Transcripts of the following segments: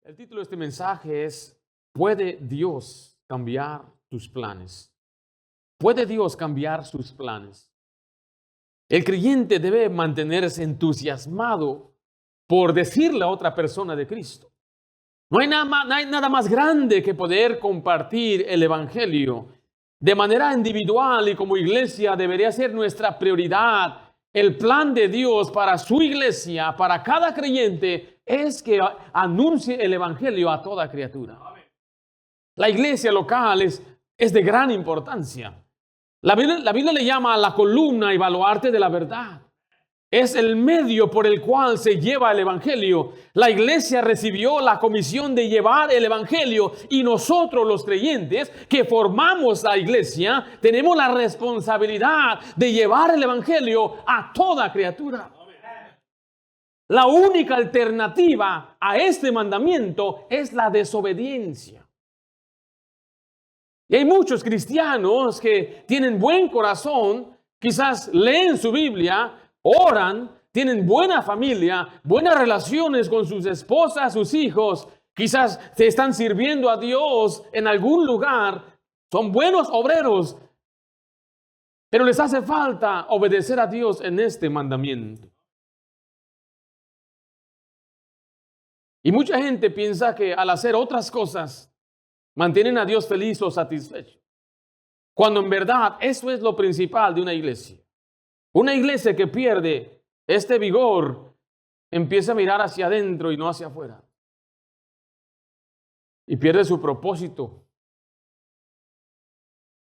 El título de este mensaje es ¿Puede Dios cambiar tus planes? ¿Puede Dios cambiar sus planes? El creyente debe mantenerse entusiasmado por decirle a otra persona de Cristo. No hay nada más grande que poder compartir el Evangelio. De manera individual y como iglesia debería ser nuestra prioridad. El plan de Dios para su iglesia, para cada creyente, es que anuncie el Evangelio a toda criatura. La iglesia local es de gran importancia. La Biblia le llama a la columna y baluarte de la verdad. Es el medio por el cual se lleva el Evangelio. La iglesia recibió la comisión de llevar el Evangelio y nosotros los creyentes que formamos la iglesia tenemos la responsabilidad de llevar el Evangelio a toda criatura. La única alternativa a este mandamiento es la desobediencia. Y hay muchos cristianos que tienen buen corazón, quizás leen su Biblia, oran, tienen buena familia, buenas relaciones con sus esposas, sus hijos, quizás se están sirviendo a Dios en algún lugar, son buenos obreros, pero les hace falta obedecer a Dios en este mandamiento. Y mucha gente piensa que al hacer otras cosas, mantienen a Dios feliz o satisfecho. Cuando en verdad eso es lo principal de una iglesia. Una iglesia que pierde este vigor empieza a mirar hacia adentro y no hacia afuera. Y pierde su propósito.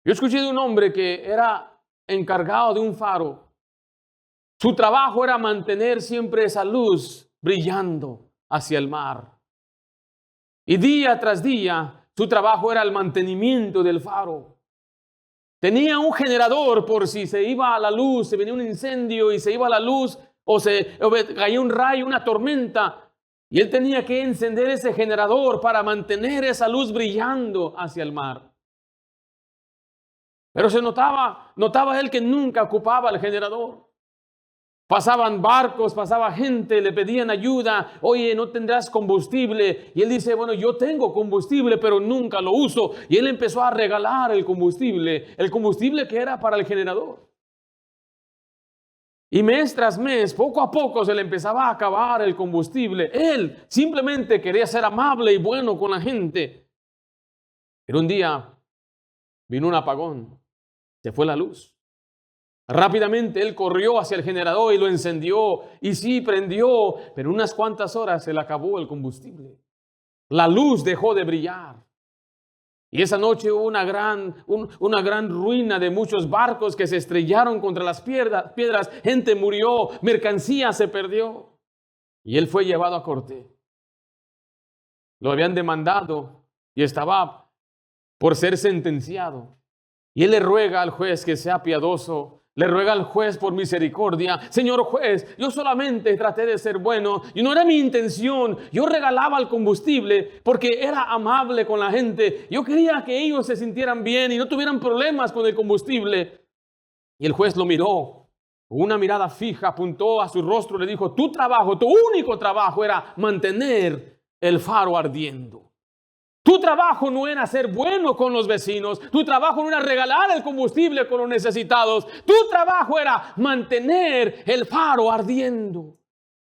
Yo escuché de un hombre que era encargado de un faro. Su trabajo era mantener siempre esa luz brillando hacia el mar. Y día tras día su trabajo era el mantenimiento del faro. Tenía un generador por si se iba a la luz, se venía un incendio y se iba a la luz, o caía un rayo, una tormenta. Y él tenía que encender ese generador para mantener esa luz brillando hacia el mar. Pero se notaba él que nunca ocupaba el generador. Pasaban barcos, pasaba gente, le pedían ayuda. Oye, ¿no tendrás combustible? Y él dice, bueno, yo tengo combustible, pero nunca lo uso. Y él empezó a regalar el combustible que era para el generador. Y mes tras mes, poco a poco se le empezaba a acabar el combustible. Él simplemente quería ser amable y bueno con la gente. Pero un día vino un apagón, se fue la luz. Rápidamente él corrió hacia el generador y lo encendió. Y sí, prendió, pero en unas cuantas horas se le acabó el combustible. La luz dejó de brillar. Y esa noche hubo una gran ruina de muchos barcos que se estrellaron contra las piedras. Gente murió, mercancía se perdió. Y él fue llevado a corte. Lo habían demandado y estaba por ser sentenciado. Y él le ruega al juez que sea piadoso. Le ruega al juez por misericordia. Señor juez, yo solamente traté de ser bueno. Y no era mi intención. Yo regalaba el combustible porque era amable con la gente. Yo quería que ellos se sintieran bien y no tuvieran problemas con el combustible. Y el juez lo miró. Con una mirada fija apuntó a su rostro y le dijo, tu único trabajo era mantener el faro ardiendo. Tu trabajo no era ser bueno con los vecinos. Tu trabajo no era regalar el combustible con los necesitados. Tu trabajo era mantener el faro ardiendo.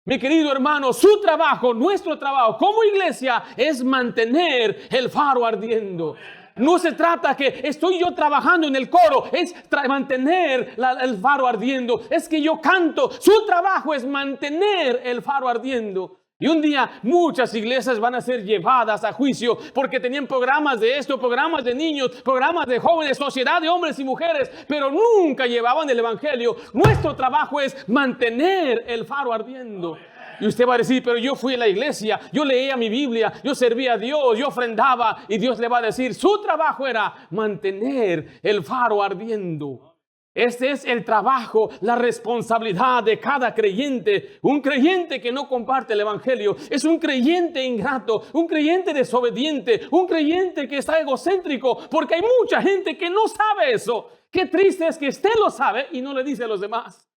Mi querido hermano, su trabajo, nuestro trabajo como iglesia es mantener el faro ardiendo. No se trata que estoy yo trabajando en el coro, es mantener el faro ardiendo. Es que yo canto, su trabajo es mantener el faro ardiendo. Y un día muchas iglesias van a ser llevadas a juicio porque tenían programas de esto, programas de niños, programas de jóvenes, sociedad de hombres y mujeres, pero nunca llevaban el evangelio. Nuestro trabajo es mantener el faro ardiendo. Y usted va a decir, pero yo fui a la iglesia, yo leía mi Biblia, yo servía a Dios, yo ofrendaba. Y Dios le va a decir, su trabajo era mantener el faro ardiendo. Este es el trabajo, la responsabilidad de cada creyente. Un creyente que no comparte el evangelio es un creyente ingrato, un creyente desobediente, un creyente que está egocéntrico, porque hay mucha gente que no sabe eso. Qué triste es que usted lo sabe y no le dice a los demás.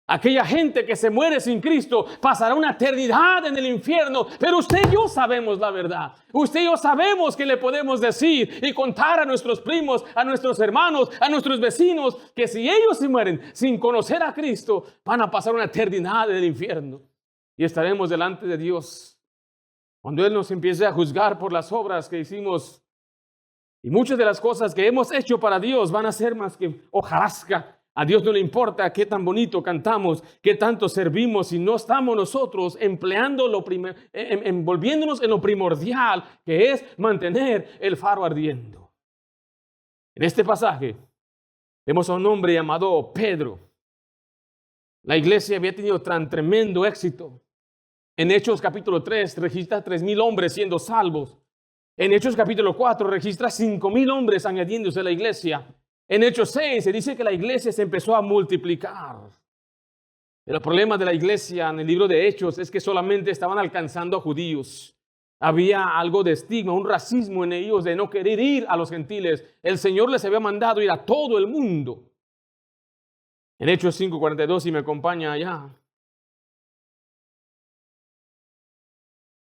Aquella gente que se muere sin Cristo pasará una eternidad en el infierno. Pero usted y yo sabemos la verdad. Usted y yo sabemos que le podemos decir y contar a nuestros primos, a nuestros hermanos, a nuestros vecinos, que si ellos se mueren sin conocer a Cristo, van a pasar una eternidad en el infierno. Y estaremos delante de Dios cuando Él nos empiece a juzgar por las obras que hicimos. Y muchas de las cosas que hemos hecho para Dios van a ser más que hojarasca. A Dios no le importa qué tan bonito cantamos, qué tanto servimos, si no estamos nosotros empleando envolviéndonos en lo primordial, que es mantener el faro ardiendo. En este pasaje vemos a un hombre llamado Pedro. La iglesia había tenido tan tremendo éxito. En Hechos capítulo 3 registra 3,000 hombres siendo salvos. En Hechos capítulo 4 registra 5,000 hombres añadiéndose a la iglesia. En Hechos 6 se dice que la iglesia se empezó a multiplicar. El problema de la iglesia en el libro de Hechos es que solamente estaban alcanzando a judíos. Había algo de estigma, un racismo en ellos de no querer ir a los gentiles. El Señor les había mandado ir a todo el mundo. En Hechos 5:42, si me acompaña allá.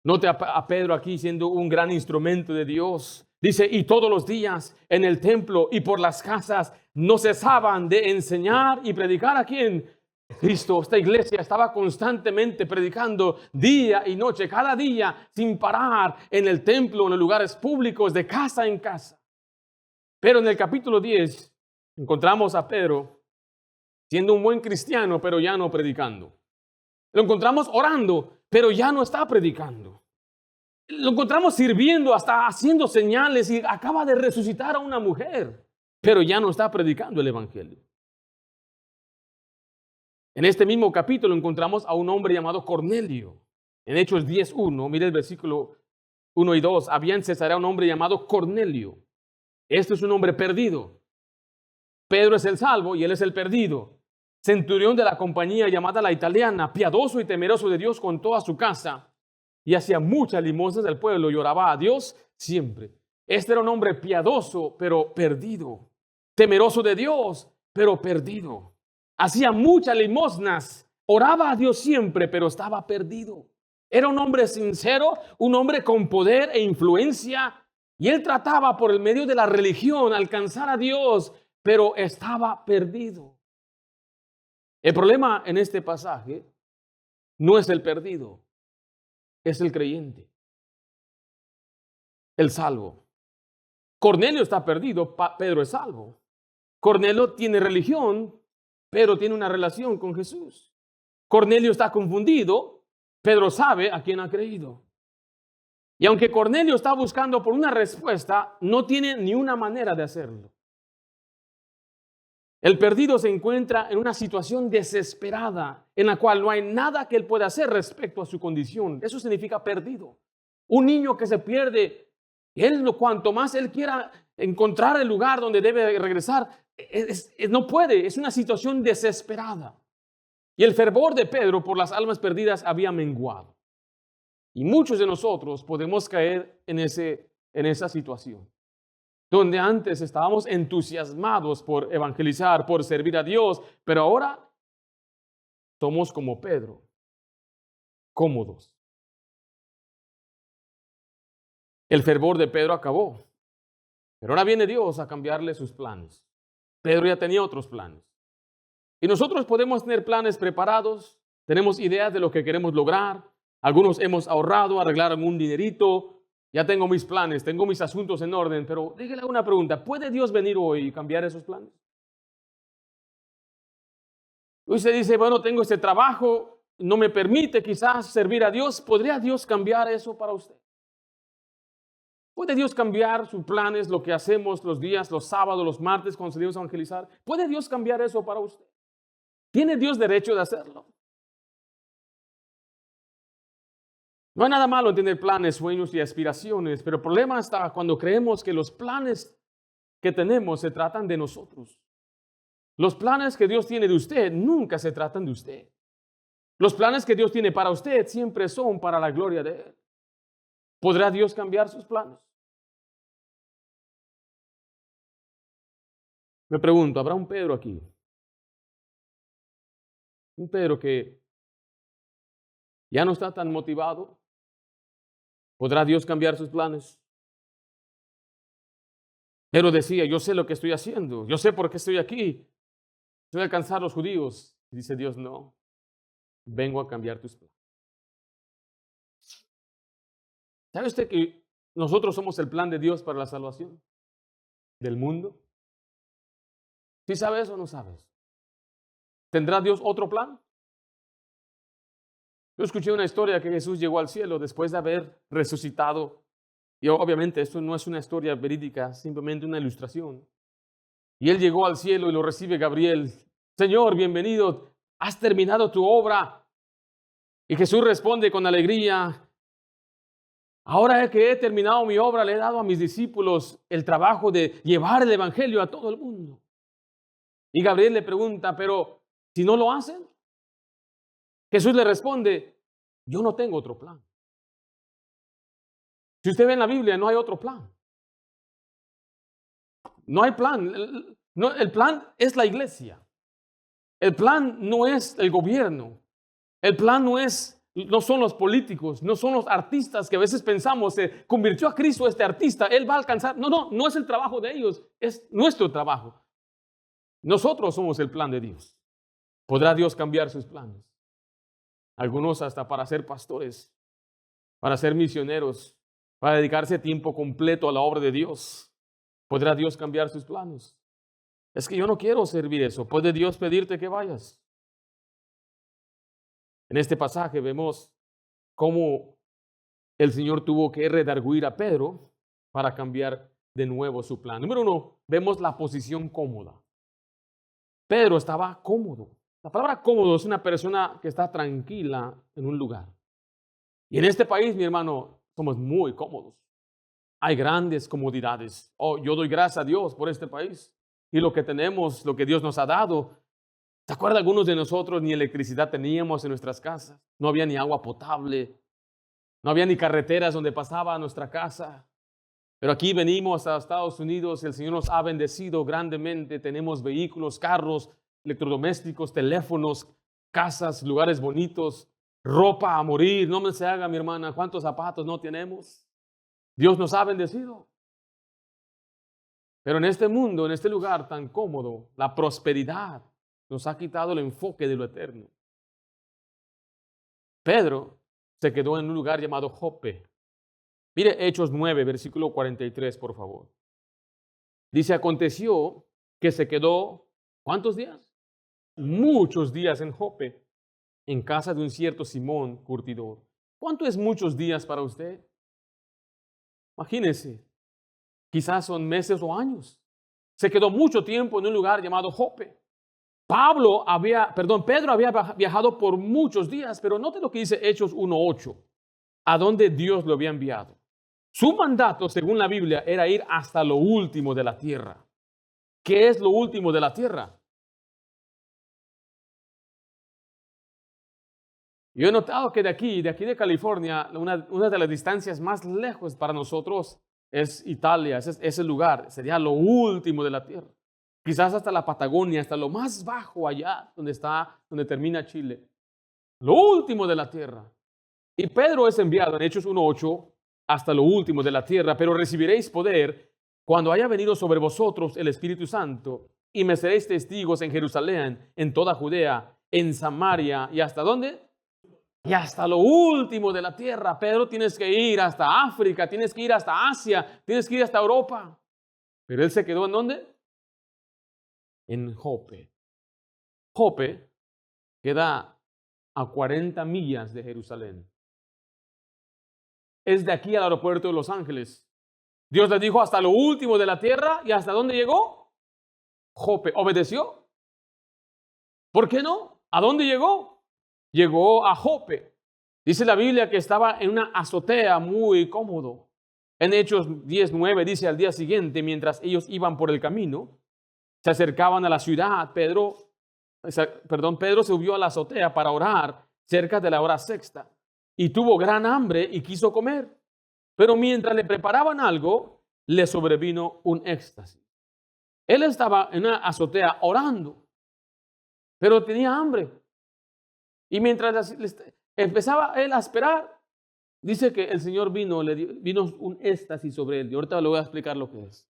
Note a Pedro aquí siendo un gran instrumento de Dios. Dice, y todos los días en el templo y por las casas no cesaban de enseñar y predicar a quién. Cristo. Esta iglesia estaba constantemente predicando día y noche, cada día sin parar en el templo, en los lugares públicos, de casa en casa. Pero en el capítulo 10 encontramos a Pedro siendo un buen cristiano, pero ya no predicando. Lo encontramos orando, pero ya no está predicando. Lo encontramos sirviendo, hasta haciendo señales, y acaba de resucitar a una mujer, pero ya no está predicando el evangelio. En este mismo capítulo encontramos a un hombre llamado Cornelio. En Hechos 10:1, mire el versículo 1 y 2. Había en Cesarea un hombre llamado Cornelio. Este es un hombre perdido. Pedro es el salvo y él es el perdido. Centurión de la compañía llamada la italiana, piadoso y temeroso de Dios con toda su casa, y hacía muchas limosnas del pueblo y oraba a Dios siempre. Este era un hombre piadoso, pero perdido. Temeroso de Dios, pero perdido. Hacía muchas limosnas, oraba a Dios siempre, pero estaba perdido. Era un hombre sincero, un hombre con poder e influencia, y él trataba por el medio de la religión alcanzar a Dios, pero estaba perdido. El problema en este pasaje no es el perdido, es el creyente, el salvo. Cornelio está perdido, Pedro es salvo. Cornelio tiene religión, Pedro tiene una relación con Jesús. Cornelio está confundido, Pedro sabe a quién ha creído. Y aunque Cornelio está buscando por una respuesta, no tiene ni una manera de hacerlo. El perdido se encuentra en una situación desesperada en la cual no hay nada que él pueda hacer respecto a su condición. Eso significa perdido. Un niño que se pierde, cuanto más él quiera encontrar el lugar donde debe regresar, no puede. Es una situación desesperada. Y el fervor de Pedro por las almas perdidas había menguado. Y muchos de nosotros podemos caer en esa situación, donde antes estábamos entusiasmados por evangelizar, por servir a Dios, pero ahora somos como Pedro, cómodos. El fervor de Pedro acabó, pero ahora viene Dios a cambiarle sus planes. Pedro ya tenía otros planes. Y nosotros podemos tener planes preparados, tenemos ideas de lo que queremos lograr, algunos hemos ahorrado, arreglar algún dinerito. Ya tengo mis planes, tengo mis asuntos en orden, pero déjele una pregunta. ¿Puede Dios venir hoy y cambiar esos planes? Usted dice, bueno, tengo este trabajo, no me permite quizás servir a Dios. ¿Podría Dios cambiar eso para usted? ¿Puede Dios cambiar sus planes, lo que hacemos los días, los sábados, los martes, cuando salimos a evangelizar? ¿Puede Dios cambiar eso para usted? ¿Tiene Dios derecho de hacerlo? No hay nada malo en tener planes, sueños y aspiraciones, pero el problema está cuando creemos que los planes que tenemos se tratan de nosotros. Los planes que Dios tiene de usted nunca se tratan de usted. Los planes que Dios tiene para usted siempre son para la gloria de Él. ¿Podrá Dios cambiar sus planes? Me pregunto, ¿habrá un Pedro aquí? Un Pedro que ya no está tan motivado. ¿Podrá Dios cambiar sus planes? Pero decía, yo sé lo que estoy haciendo, yo sé por qué estoy aquí. Estoy a alcanzar a los judíos. Y dice Dios, no, vengo a cambiar tus planes. ¿Sabe usted que nosotros somos el plan de Dios para la salvación del mundo? ¿Sí sabes o no sabes? ¿Tendrá Dios otro plan? Yo escuché una historia que Jesús llegó al cielo después de haber resucitado. Y obviamente esto no es una historia verídica, simplemente una ilustración. Y él llegó al cielo y lo recibe Gabriel. Señor, bienvenido, has terminado tu obra. Y Jesús responde con alegría, ahora que he terminado mi obra, le he dado a mis discípulos el trabajo de llevar el evangelio a todo el mundo. Y Gabriel le pregunta, pero si no lo hacen, Jesús le responde, yo no tengo otro plan. Si usted ve en la Biblia, no hay otro plan. No hay plan. El plan es la iglesia. El plan no es el gobierno. El plan no son los políticos, no son los artistas que a veces pensamos, se convirtió a Cristo este artista, él va a alcanzar. No es el trabajo de ellos, es nuestro trabajo. Nosotros somos el plan de Dios. ¿Podrá Dios cambiar sus planes? Algunos hasta para ser pastores, para ser misioneros, para dedicarse tiempo completo a la obra de Dios. ¿Podrá Dios cambiar sus planes? Es que yo no quiero servir eso. ¿Puede Dios pedirte que vayas? En este pasaje vemos cómo el Señor tuvo que redarguir a Pedro para cambiar de nuevo su plan. Número 1, vemos la posición cómoda. Pedro estaba cómodo. La palabra cómodo es una persona que está tranquila en un lugar. Y en este país, mi hermano, somos muy cómodos. Hay grandes comodidades. Yo doy gracias a Dios por este país. Y lo que tenemos, lo que Dios nos ha dado. ¿Se acuerdan algunos de nosotros ni electricidad teníamos en nuestras casas? No había ni agua potable. No había ni carreteras donde pasaba a nuestra casa. Pero aquí venimos a Estados Unidos, el Señor nos ha bendecido grandemente. Tenemos vehículos, carros, electrodomésticos, teléfonos, casas, lugares bonitos, ropa a morir. No me se haga, mi hermana, ¿cuántos zapatos no tenemos? Dios nos ha bendecido. Pero en este mundo, en este lugar tan cómodo, la prosperidad nos ha quitado el enfoque de lo eterno. Pedro se quedó en un lugar llamado Jope. Mire Hechos 9, versículo 43, por favor. Dice, aconteció que se quedó, ¿cuántos días? Muchos días en Jope, en casa de un cierto Simón curtidor. ¿Cuánto es muchos días para usted? Imagínese, quizás son meses o años. Se quedó mucho tiempo en un lugar llamado Jope. Pedro había viajado por muchos días, pero note lo que dice Hechos 1:8, a donde Dios lo había enviado. Su mandato, según la Biblia, era ir hasta lo último de la tierra. ¿Qué es lo último de la tierra? Yo he notado que de aquí de California, una de las distancias más lejos para nosotros es Italia, ese lugar, sería lo último de la tierra. Quizás hasta la Patagonia, hasta lo más bajo allá, donde termina Chile. Lo último de la tierra. Y Pedro es enviado en Hechos 1:8 hasta lo último de la tierra, pero recibiréis poder cuando haya venido sobre vosotros el Espíritu Santo y me seréis testigos en Jerusalén, en toda Judea, en Samaria y ¿hasta dónde? Y hasta lo último de la tierra. Pedro, tienes que ir hasta África, tienes que ir hasta Asia, tienes que ir hasta Europa. Pero él se quedó ¿en dónde? En Jope. Jope queda a 40 millas de Jerusalén. Es de aquí al aeropuerto de Los Ángeles. Dios le dijo hasta lo último de la tierra y ¿hasta dónde llegó? Jope. ¿Obedeció? ¿Por qué no? ¿A dónde llegó? Llegó a Jope. Dice la Biblia que estaba en una azotea muy cómodo. En Hechos 10:9 dice al día siguiente, mientras ellos iban por el camino, se acercaban a la ciudad, Pedro se subió a la azotea para orar cerca de la hora sexta y tuvo gran hambre y quiso comer. Pero mientras le preparaban algo, le sobrevino un éxtasis. Él estaba en una azotea orando, pero tenía hambre. Y mientras empezaba él a esperar, dice que el Señor vino un éxtasis sobre él. Y ahorita le voy a explicar lo que es.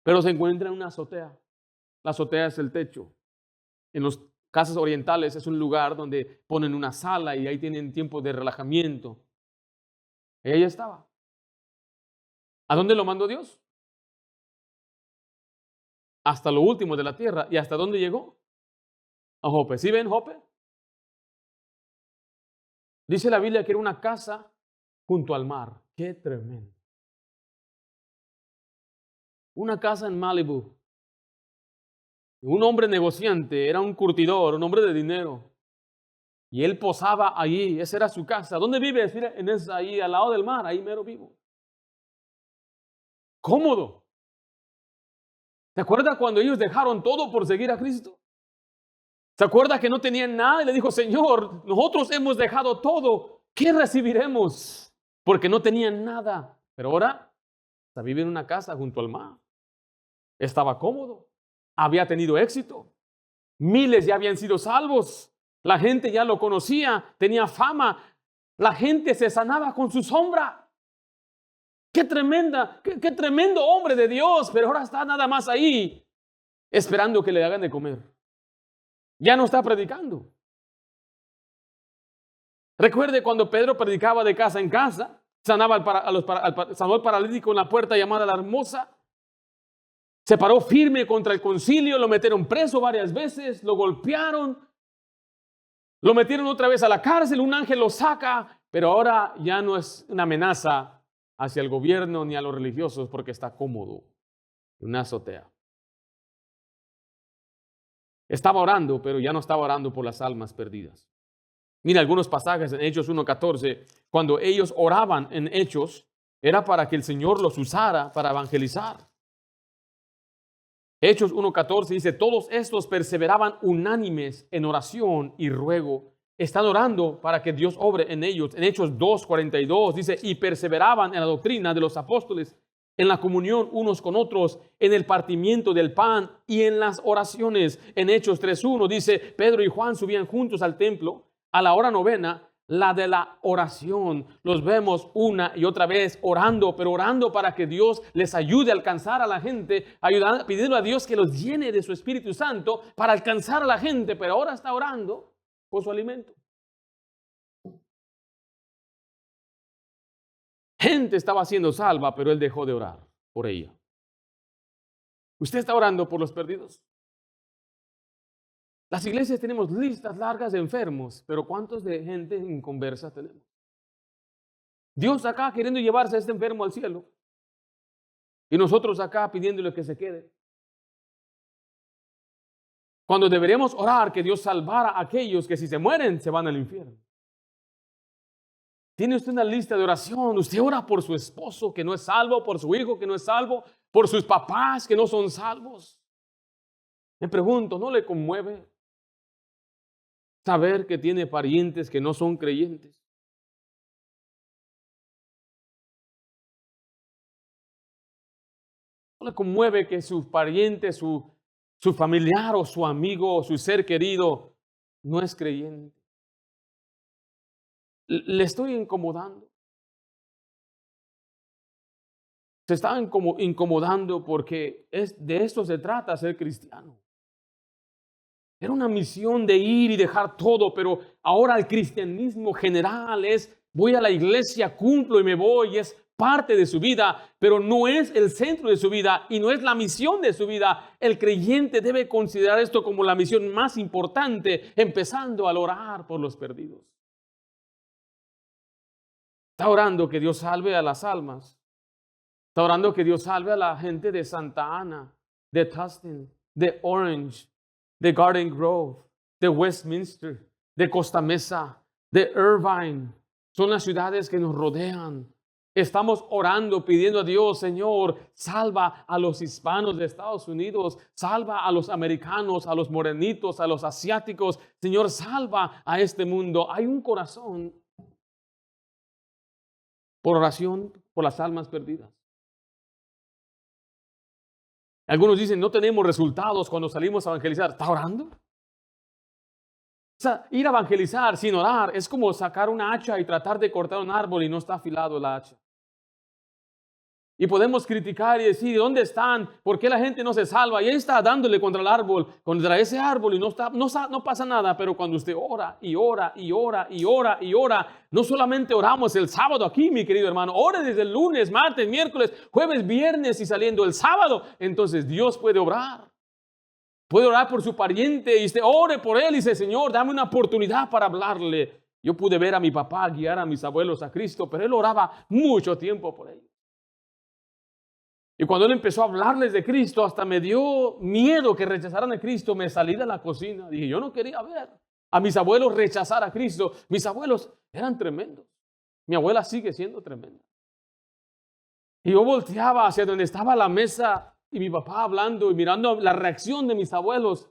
Pero se encuentra en una azotea. La azotea es el techo. En las casas orientales es un lugar donde ponen una sala y ahí tienen tiempo de relajamiento. Y ahí estaba. ¿A dónde lo mandó Dios? Hasta lo último de la tierra. ¿Y hasta dónde llegó? A Jope. ¿Sí ven Jope? Dice la Biblia que era una casa junto al mar. ¡Qué tremendo! Una casa en Malibu. Un hombre negociante, era un curtidor, un hombre de dinero. Y él posaba allí, esa era su casa. ¿Dónde vives? Mira, ahí al lado del mar, ahí mero vivo. Cómodo. ¿Se acuerda cuando ellos dejaron todo por seguir a Cristo? ¿Se acuerda que no tenían nada? Y le dijo, Señor, nosotros hemos dejado todo. ¿Qué recibiremos? Porque no tenían nada. Pero ahora vivir en una casa junto al mar. Estaba cómodo. Había tenido éxito. Miles ya habían sido salvos. La gente ya lo conocía. Tenía fama. La gente se sanaba con su sombra. Qué tremendo hombre de Dios. Pero ahora está nada más ahí esperando que le hagan de comer. Ya no está predicando. Recuerde cuando Pedro predicaba de casa en casa, sanó al paralítico en la puerta llamada La Hermosa, se paró firme contra el concilio, lo metieron preso varias veces, lo golpearon, lo metieron otra vez a la cárcel, un ángel lo saca, pero ahora ya no es una amenaza hacia el gobierno ni a los religiosos porque está cómodo en una azotea. Estaba orando, pero ya no estaba orando por las almas perdidas. Mira algunos pasajes en Hechos 1:14. Cuando ellos oraban en Hechos, era para que el Señor los usara para evangelizar. Hechos 1:14 dice, todos estos perseveraban unánimes en oración y ruego. Están orando para que Dios obre en ellos. En Hechos 2:42 dice, y perseveraban en la doctrina de los apóstoles, en la comunión unos con otros, en el partimiento del pan y en las oraciones. En Hechos 3:1 dice, Pedro y Juan subían juntos al templo a la hora novena, la de la oración. Los vemos una y otra vez orando, pero orando para que Dios les ayude a alcanzar a la gente, pidiendo a Dios que los llene de su Espíritu Santo para alcanzar a la gente, pero ahora está orando por su alimento. Gente estaba siendo salva, pero él dejó de orar por ella. ¿Usted está orando por los perdidos? Las iglesias tenemos listas largas de enfermos, pero ¿cuántos de gente inconversa tenemos? Dios acá queriendo llevarse a este enfermo al cielo y nosotros acá pidiéndole que se quede. Cuando deberíamos orar que Dios salvara a aquellos que si se mueren se van al infierno. ¿Tiene usted una lista de oración? Usted ora por su esposo que no es salvo, por su hijo que no es salvo, por sus papás que no son salvos. Me pregunto, ¿no le conmueve saber que tiene parientes que no son creyentes? ¿No le conmueve que su pariente, su familiar o su amigo o su ser querido no es creyente? Le estoy incomodando. Se está incomodando porque de esto se trata ser cristiano. Era una misión de ir y dejar todo, pero ahora el cristianismo general es voy a la iglesia, cumplo y me voy, es parte de su vida, pero no es el centro de su vida y no es la misión de su vida. El creyente debe considerar esto como la misión más importante, empezando al orar por los perdidos. Está orando que Dios salve a las almas. Está orando que Dios salve a la gente de Santa Ana, de Tustin, de Orange, de Garden Grove, de Westminster, de Costa Mesa, de Irvine. Son las ciudades que nos rodean. Estamos orando, pidiendo a Dios, Señor, salva a los hispanos de Estados Unidos, salva a los americanos, a los morenitos, a los asiáticos. Señor, salva a este mundo. Hay un corazón por oración por las almas perdidas. Algunos dicen, no tenemos resultados cuando salimos a evangelizar. ¿Está orando? O sea, ir a evangelizar sin orar es como sacar una hacha y tratar de cortar un árbol y no está afilado la hacha. Y podemos criticar y decir, ¿dónde están? ¿Por qué la gente no se salva? Y ahí está dándole contra el árbol, contra ese árbol y no pasa nada. Pero cuando usted ora y ora y ora y ora y ora, no solamente oramos el sábado aquí, mi querido hermano, ore desde el lunes, martes, miércoles, jueves, viernes y saliendo el sábado. Entonces Dios puede obrar. Puede orar por su pariente y usted ore por él y dice, Señor, dame una oportunidad para hablarle. Yo pude ver a mi papá guiar a mis abuelos a Cristo, pero él oraba mucho tiempo por ellos. Y cuando él empezó a hablarles de Cristo, hasta me dio miedo que rechazaran a Cristo. Me salí de la cocina. Dije, yo no quería ver a mis abuelos rechazar a Cristo. Mis abuelos eran tremendos. Mi abuela sigue siendo tremenda. Y yo volteaba hacia donde estaba la mesa y mi papá hablando y mirando la reacción de mis abuelos.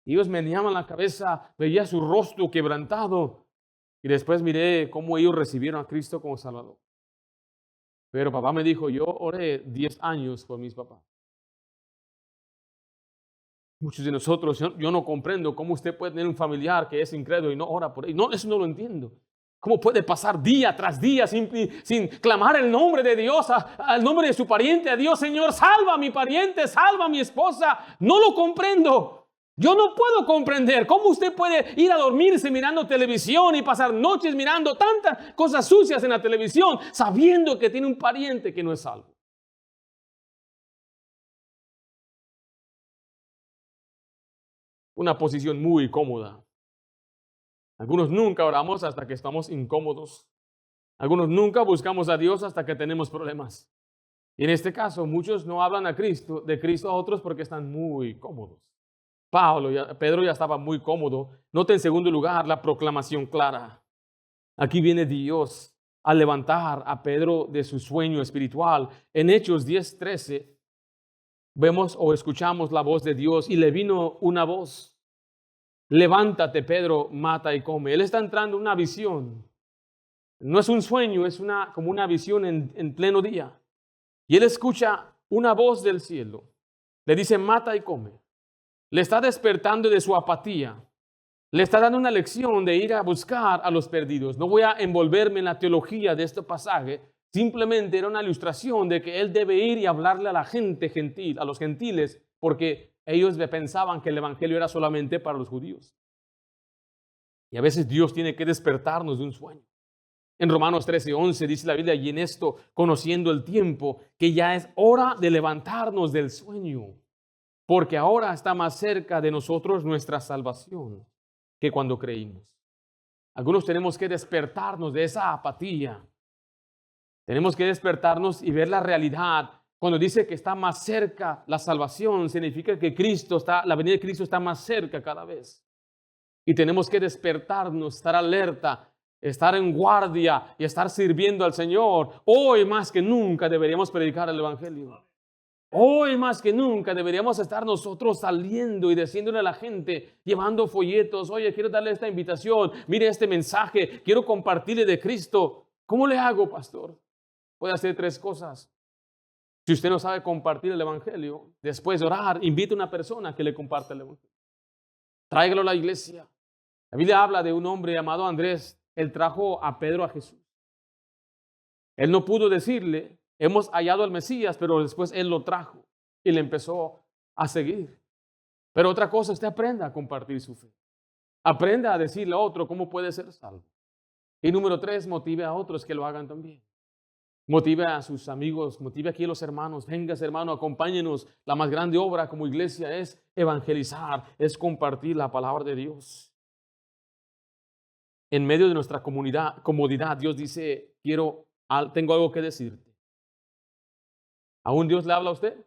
Y ellos meneaban la cabeza, veía su rostro quebrantado. Y después miré cómo ellos recibieron a Cristo como Salvador. Pero papá me dijo, yo oré 10 años por mis papás. Muchos de nosotros, yo no comprendo cómo usted puede tener un familiar que es incrédulo y no ora por él. No, eso no lo entiendo. ¿Cómo puede pasar día tras día sin clamar el nombre de Dios, al nombre de su pariente, a Dios, Señor, salva a mi pariente, salva a mi esposa? No lo comprendo. Yo no puedo comprender cómo usted puede ir a dormirse mirando televisión y pasar noches mirando tantas cosas sucias en la televisión, sabiendo que tiene un pariente que no es salvo. Una posición muy cómoda. Algunos nunca oramos hasta que estamos incómodos. Algunos nunca buscamos a Dios hasta que tenemos problemas. Y en este caso, muchos no hablan de Cristo a otros porque están muy cómodos. Pedro ya estaba muy cómodo. Note en segundo lugar la proclamación clara. Aquí viene Dios a levantar a Pedro de su sueño espiritual. En Hechos 10:13 vemos o escuchamos la voz de Dios y le vino una voz. Levántate, Pedro, mata y come. Él está entrando en una visión. No es un sueño, es como una visión en pleno día. Y él escucha una voz del cielo. Le dice, mata y come. Le está despertando de su apatía. Le está dando una lección de ir a buscar a los perdidos. No voy a envolverme en la teología de este pasaje. Simplemente era una ilustración de que él debe ir y hablarle a la gente gentil, a los gentiles, porque ellos pensaban que el evangelio era solamente para los judíos. Y a veces Dios tiene que despertarnos de un sueño. En Romanos 13:11 dice la Biblia, y en esto, conociendo el tiempo, que ya es hora de levantarnos del sueño, porque ahora está más cerca de nosotros nuestra salvación que cuando creímos. Algunos tenemos que despertarnos de esa apatía. Tenemos que despertarnos y ver la realidad. Cuando dice que está más cerca la salvación, significa que la venida de Cristo está más cerca cada vez. Y tenemos que despertarnos, estar alerta, estar en guardia y estar sirviendo al Señor. Hoy más que nunca deberíamos predicar el evangelio. Hoy más que nunca deberíamos estar nosotros saliendo y diciéndole a la gente, llevando folletos, oye, quiero darle esta invitación, mire este mensaje, quiero compartirle de Cristo. ¿Cómo le hago, pastor? Puede hacer 3 cosas. Si usted no sabe compartir el evangelio, después de orar, invite a una persona que le comparta el evangelio. Tráigalo a la iglesia. La Biblia habla de un hombre llamado Andrés. Él trajo a Pedro a Jesús. Él no pudo decirle, hemos hallado al Mesías, pero después él lo trajo y le empezó a seguir. Pero otra cosa, usted aprenda a compartir su fe. Aprenda a decirle a otro cómo puede ser salvo. Y número 3, motive a otros que lo hagan también. Motive a sus amigos, motive aquí a los hermanos. Vengas, hermano, acompáñenos. La más grande obra como iglesia es evangelizar, es compartir la palabra de Dios. En medio de nuestra comodidad, Dios dice, tengo algo que decirte. ¿Aún Dios le habla a usted?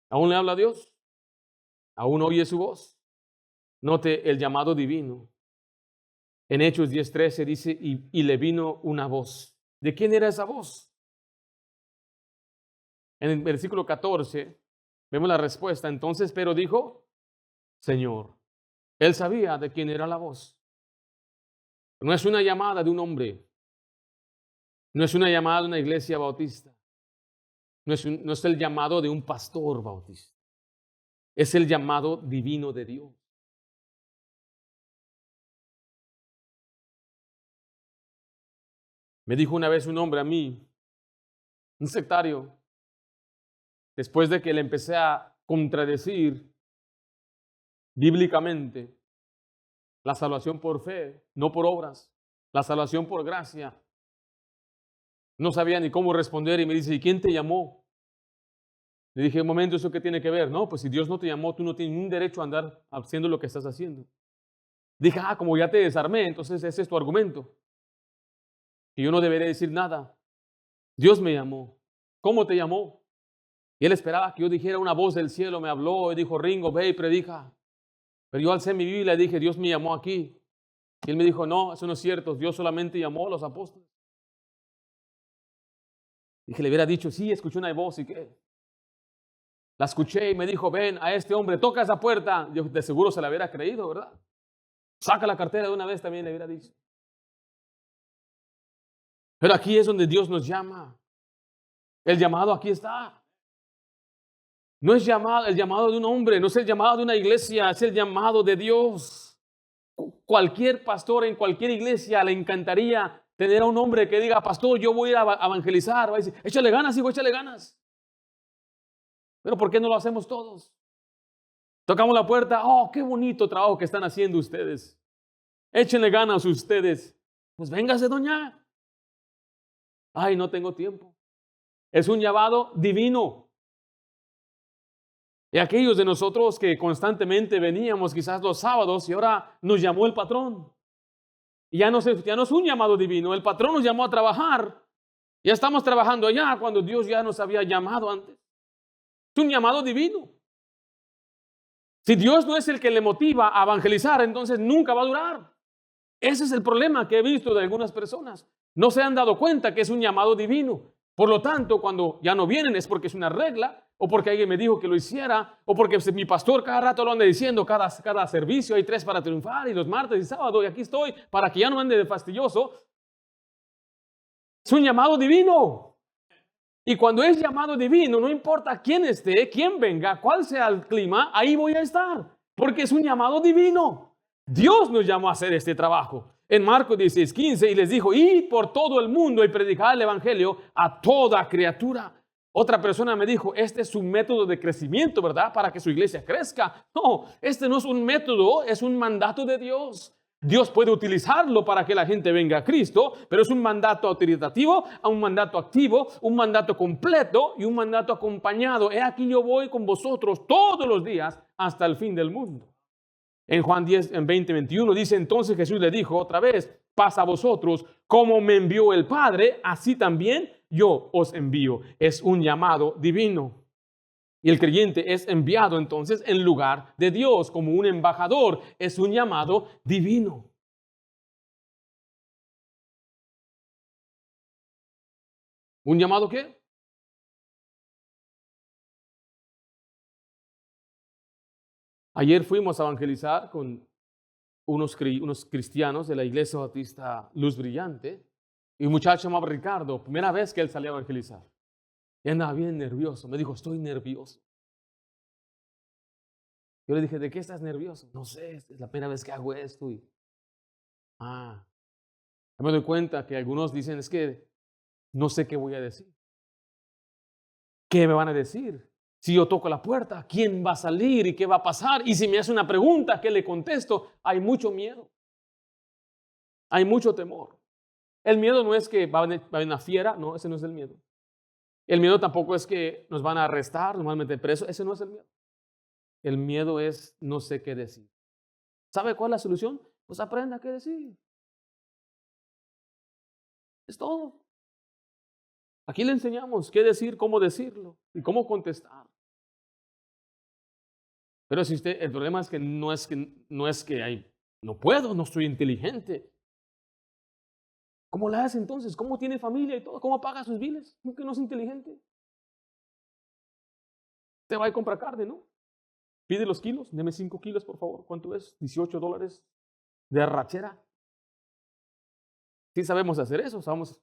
¿Aún le habla a Dios? ¿Aún oye su voz? Note el llamado divino. En Hechos 10:13 dice, y le vino una voz. ¿De quién era esa voz? En el versículo 14 vemos la respuesta. Entonces Pedro dijo, Señor. Él sabía de quién era la voz. No es una llamada de un hombre. No es una llamada de una iglesia bautista. No es el llamado de un pastor bautista. Es el llamado divino de Dios. Me dijo una vez un hombre a mí, un sectario, después de que le empecé a contradecir bíblicamente la salvación por fe, no por obras, la salvación por gracia. No sabía ni cómo responder y me dice, ¿y quién te llamó? Le dije, un momento, ¿eso qué tiene que ver? No, pues si Dios no te llamó, tú no tienes ningún derecho a andar haciendo lo que estás haciendo. Dije, como ya te desarmé, entonces ese es tu argumento. Y yo no debería decir nada. Dios me llamó. ¿Cómo te llamó? Y él esperaba que yo dijera, una voz del cielo me habló y dijo, Ringo, ve y predica. Pero yo alcé mi Biblia y dije, Dios me llamó aquí. Y él me dijo, no, eso no es cierto, Dios solamente llamó a los apóstoles. Dije, le hubiera dicho, sí, escuché una voz y qué. La escuché y me dijo, ven a este hombre, toca esa puerta. Yo de seguro se la hubiera creído, ¿verdad? Saca la cartera de una vez, también le hubiera dicho. Pero aquí es donde Dios nos llama. El llamado aquí está. No es el llamado de un hombre, no es el llamado de una iglesia, es el llamado de Dios. Cualquier pastor en cualquier iglesia le encantaría tener a un hombre que diga, pastor, yo voy a ir a evangelizar. Va a decir, échale ganas, hijo, échale ganas. Pero ¿por qué no lo hacemos todos? Tocamos la puerta, qué bonito trabajo que están haciendo ustedes. Échenle ganas ustedes. Pues véngase, doña. Ay, no tengo tiempo. Es un llamado divino. Y aquellos de nosotros que constantemente veníamos quizás los sábados y ahora nos llamó el patrón. Y ya no es un llamado divino, el patrón nos llamó a trabajar. Ya estamos trabajando allá cuando Dios ya nos había llamado antes. Es un llamado divino. Si Dios no es el que le motiva a evangelizar, entonces nunca va a durar. Ese es el problema que he visto de algunas personas. No se han dado cuenta que es un llamado divino. Por lo tanto, cuando ya no vienen es porque es una regla, o porque alguien me dijo que lo hiciera, o porque mi pastor cada rato lo anda diciendo, cada servicio hay 3 para triunfar, y los martes y sábado, y aquí estoy, para que ya no ande de fastidioso. Es un llamado divino. Y cuando es llamado divino, no importa quién esté, quién venga, cuál sea el clima, ahí voy a estar, porque es un llamado divino. Dios nos llamó a hacer este trabajo. En Marcos 16:15, y les dijo, id por todo el mundo y predicad el evangelio a toda criatura. Otra persona me dijo, este es un método de crecimiento, ¿verdad? Para que su iglesia crezca. No, este no es un método, es un mandato de Dios. Dios puede utilizarlo para que la gente venga a Cristo, pero es un mandato autoritativo, un mandato activo, un mandato completo y un mandato acompañado. He aquí yo voy con vosotros todos los días hasta el fin del mundo. En Juan 10, en 20:21 dice, entonces Jesús le dijo otra vez, pasa a vosotros, como me envió el Padre, así también yo os envío. Es un llamado divino. Y el creyente es enviado entonces en lugar de Dios como un embajador. Es un llamado divino. ¿Un llamado qué? Ayer fuimos a evangelizar con unos cristianos de la Iglesia Bautista Luz Brillante. Y un muchacho llamado Ricardo, primera vez que él salió a evangelizar. Y andaba bien nervioso. Me dijo, estoy nervioso. Yo le dije, ¿de qué estás nervioso? No sé, es la primera vez que hago esto. Ya me doy cuenta que algunos dicen, es que no sé qué voy a decir. ¿Qué me van a decir? Si yo toco la puerta, ¿quién va a salir y qué va a pasar? Y si me hace una pregunta, ¿qué le contesto? Hay mucho miedo. Hay mucho temor. El miedo no es que va a venir una fiera, no, ese no es el miedo. El miedo tampoco es que nos van a arrestar, nos van a meter preso, ese no es el miedo. El miedo es no sé qué decir. ¿Sabe cuál es la solución? Pues aprenda qué decir. Es todo. Aquí le enseñamos qué decir, cómo decirlo y cómo contestar. Pero si el problema es que no puedo, no soy inteligente. ¿Cómo la hace entonces? ¿Cómo tiene familia y todo? ¿Cómo paga sus biles? ¿Cómo que no es inteligente? Te va a comprar carne, ¿no? Pide los kilos, deme 5 kilos, por favor. ¿Cuánto es? $18 de arrachera. Sí sabemos hacer eso, sabemos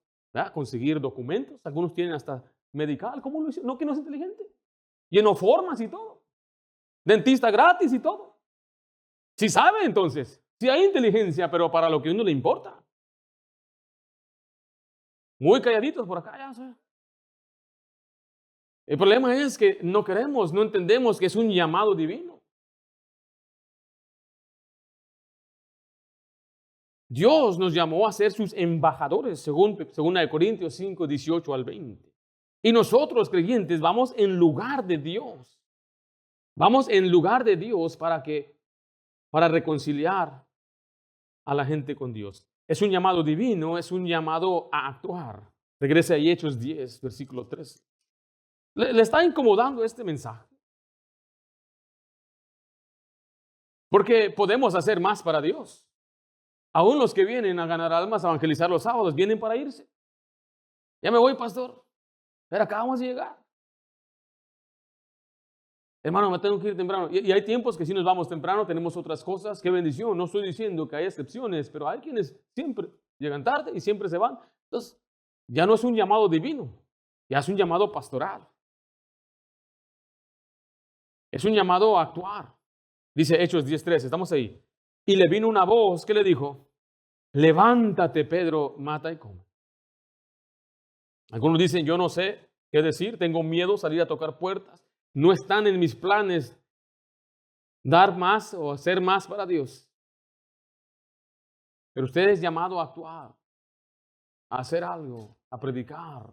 conseguir documentos. Algunos tienen hasta medical. ¿Cómo lo hicieron? No, que no es inteligente. Llenó formas y todo. Dentista gratis y todo. Si sabe entonces, si hay inteligencia, pero para lo que a uno le importa. Muy calladitos por acá, ya sé. El problema es que no queremos, no entendemos que es un llamado divino. Dios nos llamó a ser sus embajadores, según 2 Corintios 5, 18 al 20. Y nosotros, creyentes, vamos en lugar de Dios. Vamos en lugar de Dios para reconciliar a la gente con Dios. Es un llamado divino, es un llamado a actuar. Regrese a Hechos 10, versículo 3. ¿Le está incomodando este mensaje? Porque podemos hacer más para Dios. Aún los que vienen a ganar almas, a evangelizar los sábados, vienen para irse. Ya me voy, pastor. Pero acabamos de llegar. Hermano, me tengo que ir temprano. Y hay tiempos que si nos vamos temprano, tenemos otras cosas. Qué bendición. No estoy diciendo que hay excepciones, pero hay quienes siempre llegan tarde y siempre se van. Entonces, ya no es un llamado divino, ya es un llamado pastoral. Es un llamado a actuar. Dice Hechos 10:13, estamos ahí. Y le vino una voz que le dijo, levántate, Pedro, mata y come. Algunos dicen, yo no sé qué decir, tengo miedo salir a tocar puertas. No están en mis planes dar más o hacer más para Dios. Pero usted es llamado a actuar, a hacer algo, a predicar.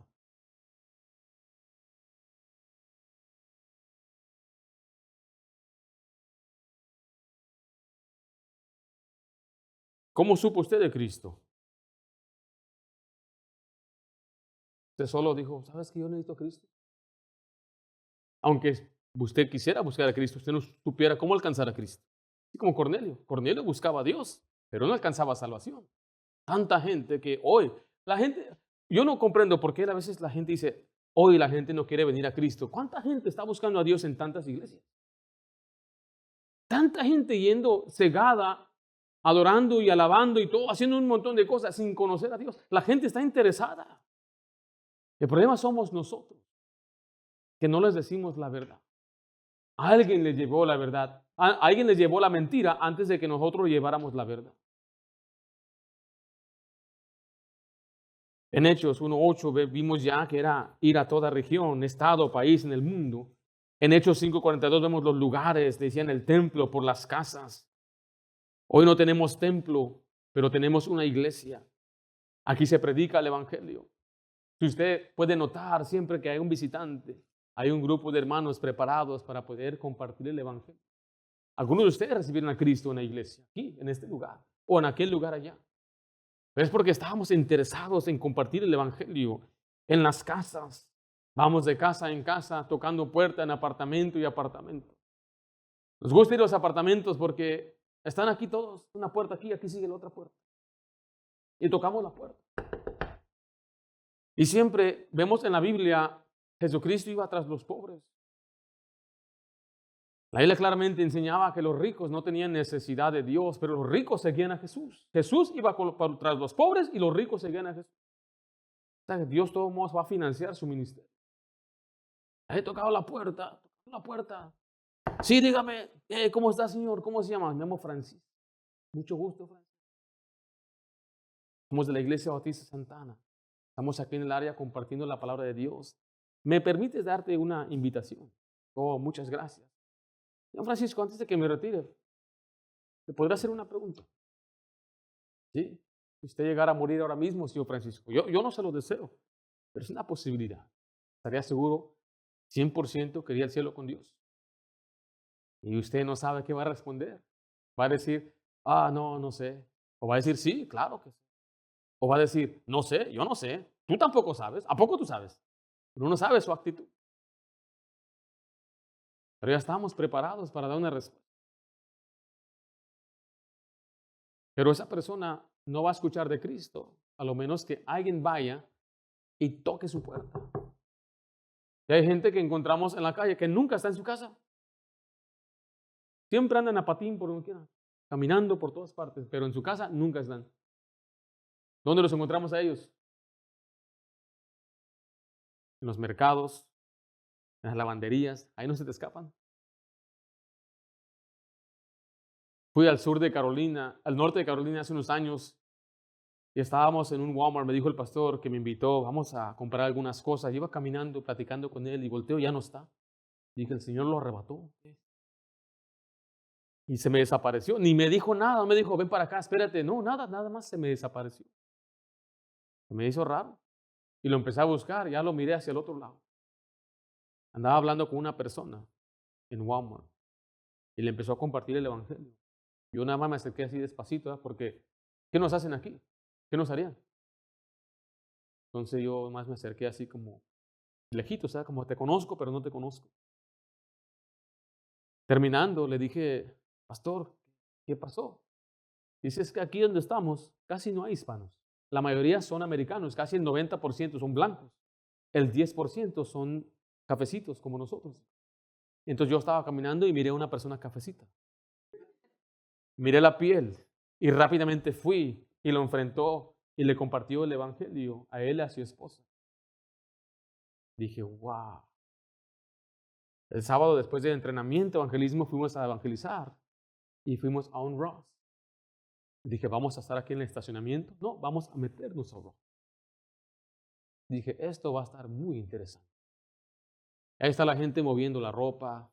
¿Cómo supo usted de Cristo? Usted solo dijo, ¿sabes que yo necesito a Cristo? Aunque usted quisiera buscar a Cristo, usted no supiera cómo alcanzar a Cristo. Así como Cornelio. Cornelio buscaba a Dios, pero no alcanzaba salvación. Tanta gente que hoy, la gente, yo no comprendo por qué a veces la gente dice, hoy la gente no quiere venir a Cristo. ¿Cuánta gente está buscando a Dios en tantas iglesias? Tanta gente yendo cegada, adorando y alabando y todo, haciendo un montón de cosas sin conocer a Dios. La gente está interesada. El problema somos nosotros, que no les decimos la verdad. Alguien les llevó la verdad. Alguien les llevó la mentira antes de que nosotros lleváramos la verdad. En Hechos 1:8 vimos ya que era ir a toda región, estado, país en el mundo. En Hechos 5:42 vemos los lugares, decían el templo, por las casas. Hoy no tenemos templo, pero tenemos una iglesia. Aquí se predica el evangelio. Si usted puede notar, siempre que hay un visitante, hay un grupo de hermanos preparados para poder compartir el evangelio. Algunos de ustedes recibieron a Cristo en la iglesia, aquí, en este lugar, o en aquel lugar allá. Pero es porque estábamos interesados en compartir el evangelio en las casas. Vamos de casa en casa, tocando puerta en apartamento y apartamento. Nos gusta ir a los apartamentos porque están aquí todos, una puerta aquí, aquí sigue la otra puerta. Y tocamos la puerta. Y siempre vemos en la Biblia, Jesucristo iba tras los pobres. La Biblia claramente enseñaba que los ricos no tenían necesidad de Dios, pero los ricos seguían a Jesús. Jesús iba tras los pobres y los ricos seguían a Jesús. O sea, Dios de todos modos va a financiar su ministerio. He tocado la puerta, Sí, dígame, ¿cómo está, señor? ¿Cómo se llama? Me llamo Francisco. Mucho gusto, Francisco. Somos de la Iglesia Bautista Santana. Estamos aquí en el área compartiendo la palabra de Dios. ¿Me permites darte una invitación? Oh, muchas gracias. Señor Francisco, antes de que me retire, ¿te podrá hacer una pregunta? ¿Sí? Si usted llegara a morir ahora mismo, señor Francisco, yo no se lo deseo, pero es una posibilidad. Estaría seguro, 100% quería el cielo con Dios. Y usted no sabe qué va a responder. Va a decir, no, no sé. O va a decir, sí, claro que sí. O va a decir, no sé, yo no sé. Tú tampoco sabes. ¿A poco tú sabes? Pero uno sabe su actitud. Pero ya estamos preparados para dar una respuesta. Pero esa persona no va a escuchar de Cristo, a lo menos que alguien vaya y toque su puerta. Y hay gente que encontramos en la calle que nunca está en su casa. Siempre andan a patín por donde quiera, caminando por todas partes, pero en su casa nunca están. ¿Dónde los encontramos a ellos? En los mercados, en las lavanderías, ahí no se te escapan. Fui al sur de Carolina, al norte de Carolina hace unos años y estábamos en un Walmart. Me dijo el pastor que me invitó, vamos a comprar algunas cosas. Iba caminando, platicando con él y volteo, ya no está. Dije, el Señor lo arrebató. Y se me desapareció. Ni me dijo nada, no me dijo, ven para acá, espérate. No, nada más se me desapareció. Se me hizo raro. Y lo empecé a buscar, ya lo miré hacia el otro lado. Andaba hablando con una persona en Walmart y le empezó a compartir el evangelio. Yo nada más me acerqué así despacito, ¿verdad? Porque ¿qué nos hacen aquí? ¿Qué nos harían? Entonces yo más me acerqué así como lejitos, ¿sabes? Como te conozco, pero no te conozco. Terminando, le dije, pastor, ¿qué pasó? Dice, es que aquí donde estamos casi no hay hispanos. La mayoría son americanos, casi el 90% son blancos. El 10% son cafecitos como nosotros. Entonces yo estaba caminando y miré a una persona cafecita. Miré la piel y rápidamente fui y lo enfrentó y le compartió el evangelio a él y a su esposa. Dije, wow. El sábado después del entrenamiento, evangelismo, fuimos a evangelizar y fuimos a un Ross. Dije, ¿vamos a estar aquí en el estacionamiento? No, vamos a meternos a Ross. Dije, esto va a estar muy interesante. Ahí está la gente moviendo la ropa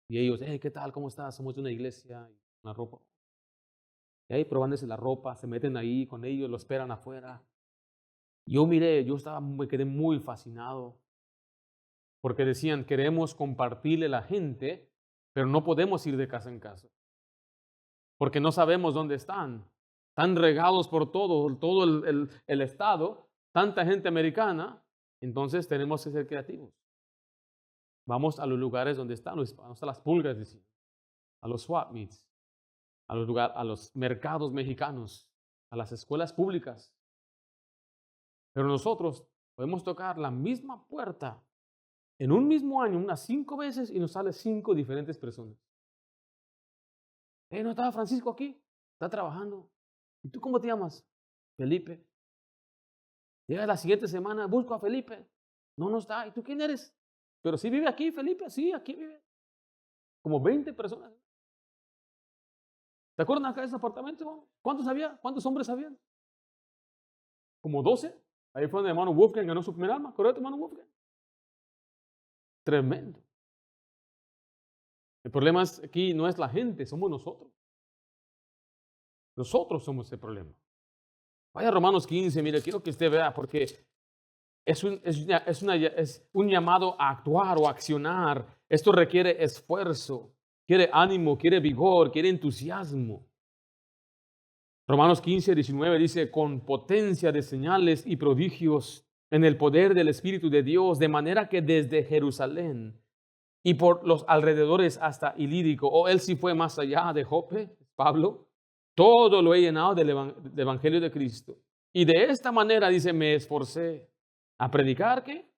y ellos, hey, ¿qué tal? ¿Cómo estás? Somos de una iglesia, una ropa. Y ahí probándose la ropa, se meten ahí con ellos, lo esperan afuera. Yo miré, me quedé muy fascinado porque decían, queremos compartirle a la gente, pero no podemos ir de casa en casa porque no sabemos dónde están. Están regados por todo el estado, tanta gente americana, entonces tenemos que ser creativos. Vamos a los lugares donde están los hispanos, a las pulgas, decían, a los swap meets, a los mercados mexicanos, a las escuelas públicas. Pero nosotros podemos tocar la misma puerta en un mismo año unas 5 veces y nos sale 5 diferentes personas. ¿No estaba Francisco aquí? Está trabajando. ¿Y tú cómo te llamas? Felipe. Llega la siguiente semana, busco a Felipe. No está. ¿Y tú quién eres? Pero sí vive aquí, Felipe. Sí, aquí vive. Como 20 personas. ¿Te acuerdan acá de ese apartamento? ¿Cuántos había? ¿Cuántos hombres habían? Como 12. Ahí fue donde el hermano Wolfgang ganó su primer alma. ¿Correcto, hermano Wolfgang? Tremendo. El problema es aquí no es la gente, somos nosotros. Nosotros somos el problema. Vaya a Romanos 15, mire, quiero que usted vea, porque es un llamado a actuar o a accionar. Esto requiere esfuerzo, quiere ánimo, quiere vigor, quiere entusiasmo. Romanos 15, 19 dice, con potencia de señales y prodigios en el poder del Espíritu de Dios, de manera que desde Jerusalén y por los alrededores hasta Ilírico, él sí fue más allá de Jope, Pablo, todo lo he llenado del Evangelio de Cristo. Y de esta manera, dice, me esforcé a predicar, ¿qué?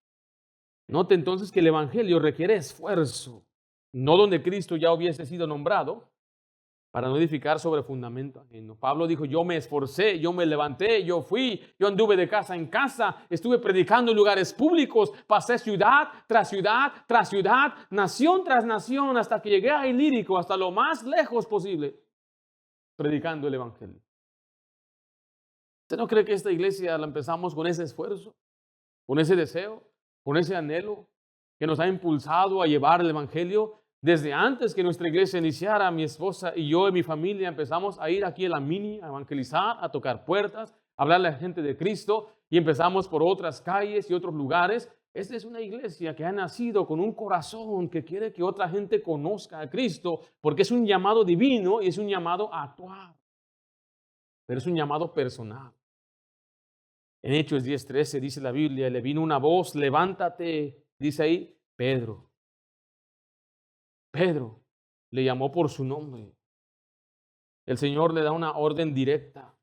Note entonces que el Evangelio requiere esfuerzo, no donde Cristo ya hubiese sido nombrado, para no edificar sobre fundamento ajeno. Pablo dijo, yo me esforcé, yo me levanté, yo fui, yo anduve de casa en casa, estuve predicando en lugares públicos, pasé ciudad tras ciudad tras ciudad, nación tras nación, hasta que llegué a Ilírico, hasta lo más lejos posible, predicando el Evangelio. ¿Usted no cree que esta iglesia la empezamos con ese esfuerzo, con ese deseo, con ese anhelo que nos ha impulsado a llevar el Evangelio? Desde antes que nuestra iglesia iniciara, mi esposa y yo y mi familia empezamos a ir aquí a la Mini, a evangelizar, a tocar puertas, a hablarle a la gente de Cristo, y empezamos por otras calles y otros lugares. Esta es una iglesia que ha nacido con un corazón que quiere que otra gente conozca a Cristo, porque es un llamado divino y es un llamado a actuar, pero es un llamado personal. En Hechos 10:13 dice la Biblia, le vino una voz, levántate, dice ahí, Pedro. Pedro le llamó por su nombre. El Señor le da una orden directa.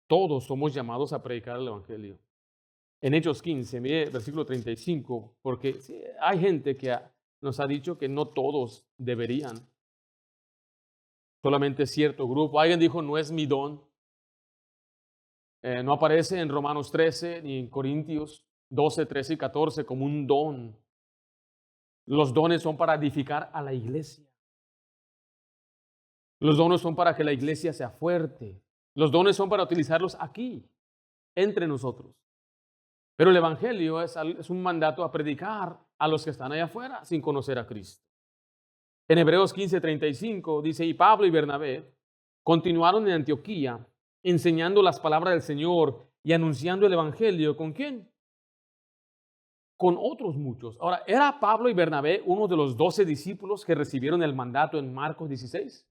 Todos somos llamados a predicar el Evangelio. En Hechos 15, mire versículo 35, porque hay gente que nos ha dicho que no todos deberían. Solamente cierto grupo. Alguien dijo, no es mi don. No aparece en Romanos 13 ni en Corintios 12, 13 y 14 como un don. Los dones son para edificar a la iglesia. Los dones son para que la iglesia sea fuerte. Los dones son para utilizarlos aquí, entre nosotros. Pero el Evangelio es un mandato a predicar a los que están allá afuera sin conocer a Cristo. En Hebreos 15:35 dice, y Pablo y Bernabé continuaron en Antioquía, enseñando las palabras del Señor y anunciando el Evangelio. ¿Con quién? Con otros muchos. Ahora, ¿era Pablo y Bernabé uno de los 12 discípulos que recibieron el mandato en Marcos 16?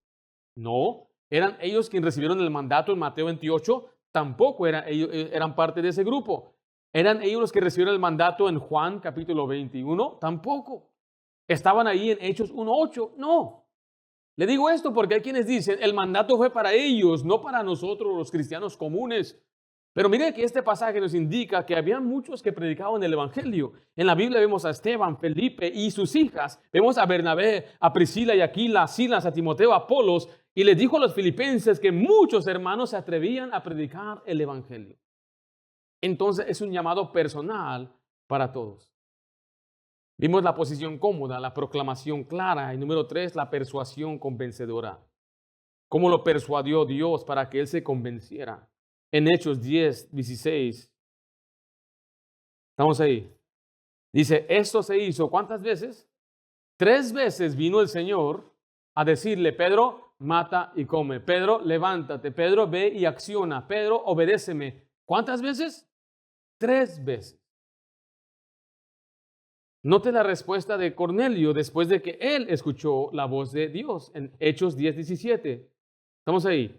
No. ¿Eran ellos quienes recibieron el mandato en Mateo 28? Tampoco eran parte de ese grupo. ¿Eran ellos los que recibieron el mandato en Juan capítulo 21? Tampoco. ¿Estaban ahí en Hechos 1:8? No. Le digo esto porque hay quienes dicen, el mandato fue para ellos, no para nosotros los cristianos comunes. Pero mire que este pasaje nos indica que había muchos que predicaban el Evangelio. En la Biblia vemos a Esteban, Felipe y sus hijas. Vemos a Bernabé, a Priscila y Aquila, a Silas, a Timoteo, a Apolos. Y les dijo a los filipenses que muchos hermanos se atrevían a predicar el Evangelio. Entonces es un llamado personal para todos. Vimos la posición cómoda, la proclamación clara. Y número 3, la persuasión convencedora. ¿Cómo lo persuadió Dios para que él se convenciera? En Hechos 10:16. Estamos ahí. Dice, esto se hizo, ¿cuántas veces? 3 veces vino el Señor a decirle, Pedro, mata y come. Pedro, levántate. Pedro, ve y acciona. Pedro, obedéceme. ¿Cuántas veces? 3 veces. Note la respuesta de Cornelio después de que él escuchó la voz de Dios en Hechos 10:17. Estamos ahí.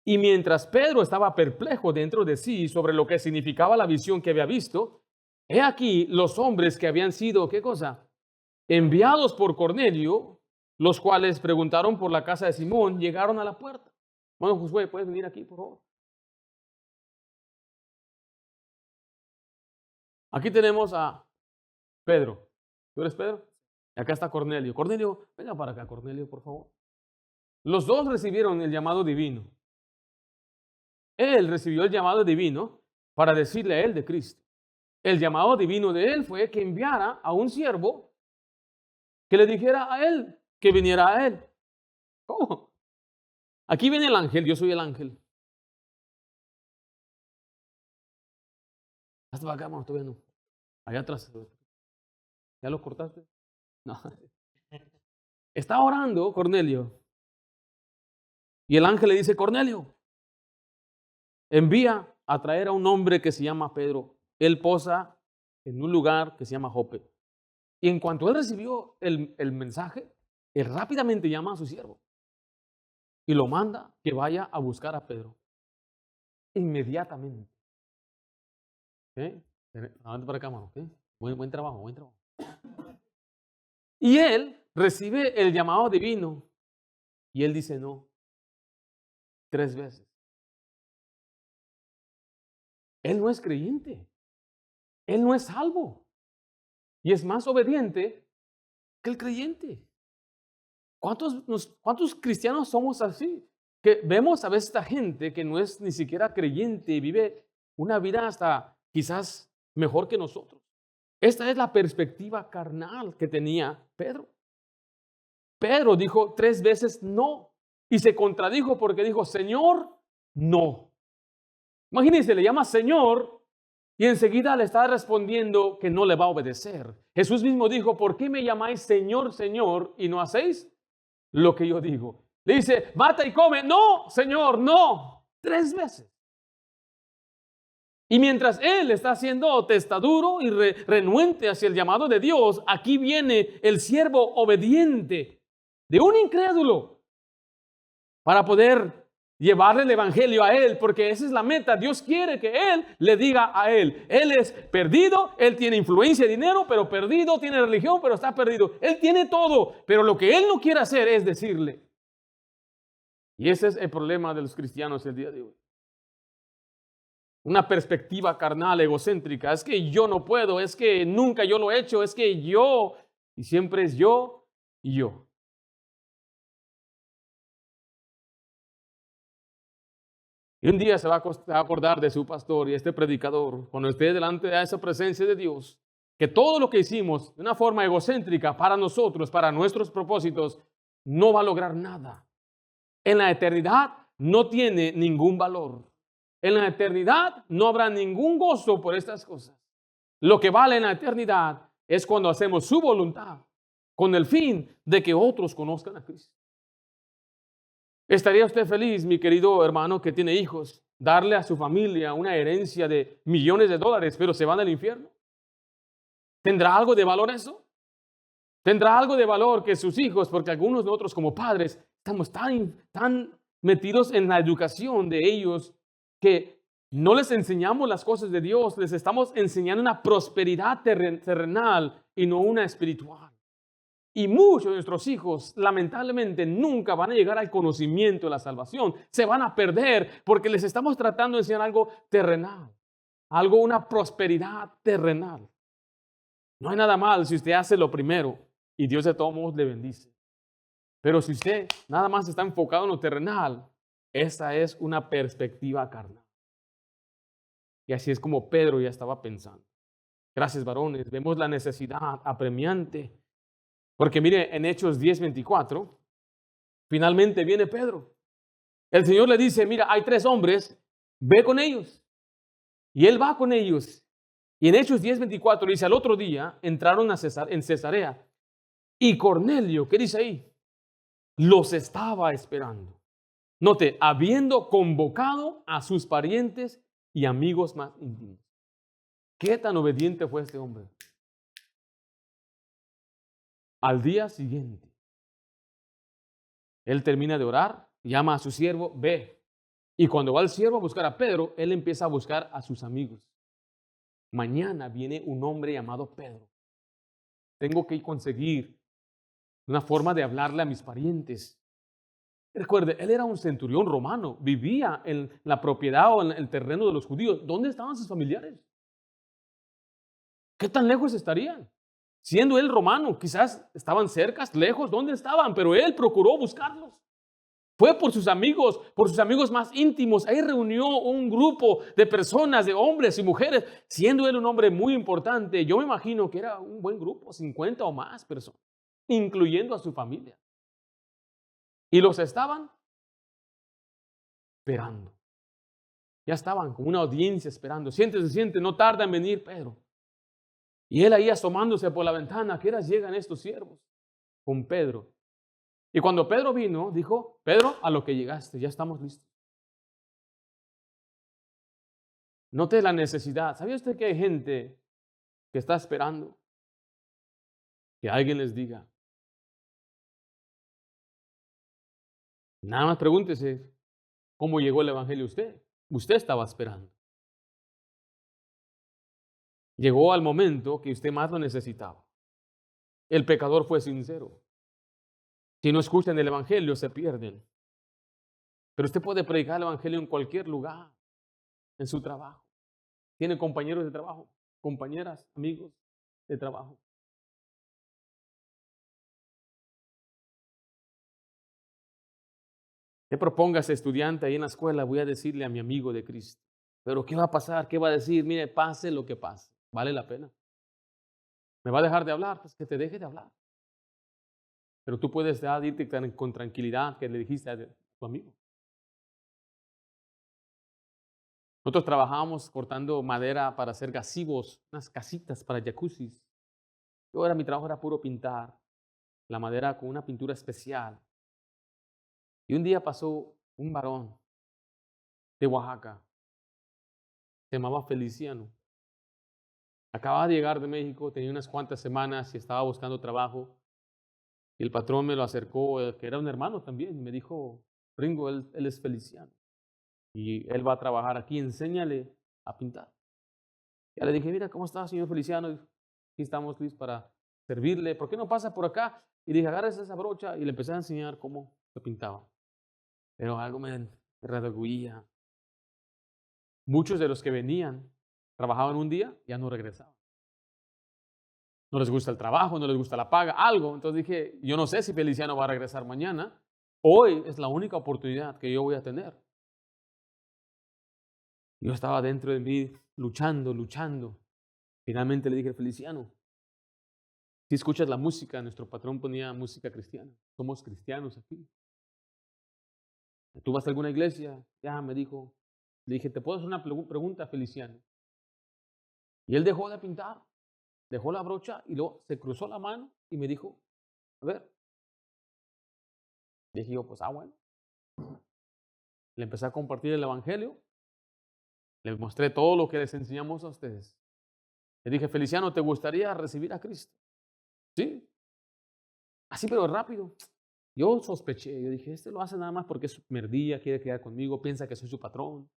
Y mientras Pedro estaba perplejo dentro de sí sobre lo que significaba la visión que había visto, he aquí los hombres que habían sido, ¿qué cosa? Enviados por Cornelio, los cuales preguntaron por la casa de Simón, llegaron a la puerta. Bueno, Josué, ¿puedes venir aquí, por favor? Aquí tenemos a Pedro. ¿Tú eres Pedro? Y acá está Cornelio. Cornelio, venga para acá, Cornelio, por favor. Los dos recibieron el llamado divino. Él recibió el llamado divino para decirle a él de Cristo. El llamado divino de él fue que enviara a un siervo que le dijera a él que viniera a él. ¿Cómo? Aquí viene el ángel, yo soy el ángel. Hasta para acá, mano, todavía no. Allá atrás. ¿Ya lo cortaste? No. Está orando Cornelio. Y el ángel le dice, Cornelio, envía a traer a un hombre que se llama Pedro. Él posa en un lugar que se llama Jope. Y en cuanto él recibió el mensaje, él rápidamente llama a su siervo y lo manda que vaya a buscar a Pedro. Inmediatamente. ¿Okay? Adelante para acá, mano. ¿Okay? Buen trabajo, buen trabajo. Y él recibe el llamado divino y él dice no. 3 veces. Él no es creyente. Él no es salvo. Y es más obediente que el creyente. ¿Cuántos cristianos somos así? Que vemos a veces esta gente que no es ni siquiera creyente y vive una vida hasta quizás mejor que nosotros. Esta es la perspectiva carnal que tenía Pedro. Pedro dijo 3 veces no y se contradijo porque dijo, Señor, no. Imagínense, le llama Señor y enseguida le está respondiendo que no le va a obedecer. Jesús mismo dijo, ¿por qué me llamáis Señor, Señor y no hacéis lo que yo digo? Le dice, mata y come. No, Señor, no. 3 veces. Y mientras él está siendo testaduro y renuente hacia el llamado de Dios, aquí viene el siervo obediente de un incrédulo para poder llevarle el evangelio a él, porque esa es la meta. Dios quiere que él le diga a él. Él es perdido, él tiene influencia y dinero, pero perdido, tiene religión, pero está perdido. Él tiene todo, pero lo que él no quiere hacer es decirle. Y ese es el problema de los cristianos el día de hoy. Una perspectiva carnal, egocéntrica. Es que yo no puedo, es que nunca yo lo he hecho, es que yo, y siempre es yo y yo. Y un día se va a acordar de su pastor y este predicador, cuando esté delante de esa presencia de Dios, que todo lo que hicimos de una forma egocéntrica para nosotros, para nuestros propósitos, no va a lograr nada. En la eternidad no tiene ningún valor. En la eternidad no habrá ningún gozo por estas cosas. Lo que vale en la eternidad es cuando hacemos su voluntad, con el fin de que otros conozcan a Cristo. ¿Estaría usted feliz, mi querido hermano, que tiene hijos, darle a su familia una herencia de millones de dólares, pero se van al infierno? ¿Tendrá algo de valor eso? ¿Tendrá algo de valor que sus hijos, porque algunos de nosotros como padres estamos tan metidos en la educación de ellos que no les enseñamos las cosas de Dios, les estamos enseñando una prosperidad terrenal y no una espiritual? Y muchos de nuestros hijos, lamentablemente, nunca van a llegar al conocimiento de la salvación. Se van a perder porque les estamos tratando de enseñar algo terrenal, una prosperidad terrenal. No hay nada mal si usted hace lo primero y Dios de todos modos le bendice. Pero si usted nada más está enfocado en lo terrenal, esa es una perspectiva carnal. Y así es como Pedro ya estaba pensando. Gracias, varones. Vemos la necesidad apremiante. Porque mire, en Hechos 10:24, finalmente viene Pedro. El Señor le dice, mira, hay 3 hombres, ve con ellos. Y él va con ellos. Y en Hechos 10:24 dice, al otro día entraron en Cesarea. Y Cornelio, ¿qué dice ahí? Los estaba esperando. Note, habiendo convocado a sus parientes y amigos más íntimos. ¿Qué tan obediente fue este hombre? Al día siguiente, él termina de orar, llama a su siervo, ve. Y cuando va el siervo a buscar a Pedro, él empieza a buscar a sus amigos. Mañana viene un hombre llamado Pedro. Tengo que conseguir una forma de hablarle a mis parientes. Recuerde, él era un centurión romano, vivía en la propiedad o en el terreno de los judíos. ¿Dónde estaban sus familiares? ¿Qué tan lejos estarían? Siendo él romano, quizás estaban cerca, lejos, ¿dónde estaban? Pero él procuró buscarlos. Fue por sus amigos más íntimos. Ahí reunió un grupo de personas, de hombres y mujeres. Siendo él un hombre muy importante, yo me imagino que era un buen grupo, 50 o más personas, incluyendo a su familia. Y los estaban esperando. Ya estaban con una audiencia esperando. Siente, no tarda en venir Pedro. Y él ahí asomándose por la ventana, ¿a qué horas llegan estos siervos? Con Pedro. Y cuando Pedro vino, dijo, Pedro, a lo que llegaste, ya estamos listos. Note la necesidad. ¿Sabía usted que hay gente que está esperando que alguien les diga? Nada más pregúntese, ¿cómo llegó el evangelio a usted? Usted estaba esperando. Llegó al momento que usted más lo necesitaba. El pecador fue sincero. Si no escuchan el evangelio, se pierden. Pero usted puede predicar el evangelio en cualquier lugar, en su trabajo. Tiene compañeros de trabajo, compañeras, amigos de trabajo. Te proponga ese estudiante ahí en la escuela, voy a decirle a mi amigo de Cristo. Pero ¿qué va a pasar? ¿Qué va a decir? Mire, pase lo que pase. ¿Vale la pena? ¿Me va a dejar de hablar? Pues que te deje de hablar. Pero tú puedes irte con tranquilidad que le dijiste a tu amigo. Nosotros trabajábamos cortando madera para hacer gazebos, unas casitas para jacuzzis. Mi trabajo era puro pintar la madera con una pintura especial. Y un día pasó un varón de Oaxaca, se llamaba Feliciano. Acababa de llegar de México, tenía unas cuantas semanas y estaba buscando trabajo. Y el patrón me lo acercó, que era un hermano también, y me dijo, Ringo, él es Feliciano. Y él va a trabajar aquí, enséñale a pintar. Ya le dije, mira, ¿cómo está, señor Feliciano? Aquí estamos, Luis, para servirle. ¿Por qué no pasa por acá? Y le dije, agárrese esa brocha. Y le empecé a enseñar cómo se pintaba. Pero algo me redarguía. Muchos de los que venían, trabajaban un día, ya no regresaban. No les gusta el trabajo, no les gusta la paga, algo. Entonces dije, yo no sé si Feliciano va a regresar mañana. Hoy es la única oportunidad que yo voy a tener. Yo estaba dentro de mí luchando. Finalmente le dije, Feliciano, si escuchas la música, nuestro patrón ponía música cristiana. Somos cristianos aquí. ¿Tú vas a alguna iglesia? Ya, me dijo. Le dije, ¿te puedo hacer una pregunta, Feliciano? Y él dejó de pintar, dejó la brocha y luego se cruzó la mano y me dijo, a ver. Dije yo, pues, bueno. Le empecé a compartir el evangelio. Les mostré todo lo que les enseñamos a ustedes. Le dije, Feliciano, ¿te gustaría recibir a Cristo? Sí. Así, pero rápido. Yo sospeché, yo dije, este lo hace nada más porque es su primer día, quiere quedar conmigo, piensa que soy su patrón.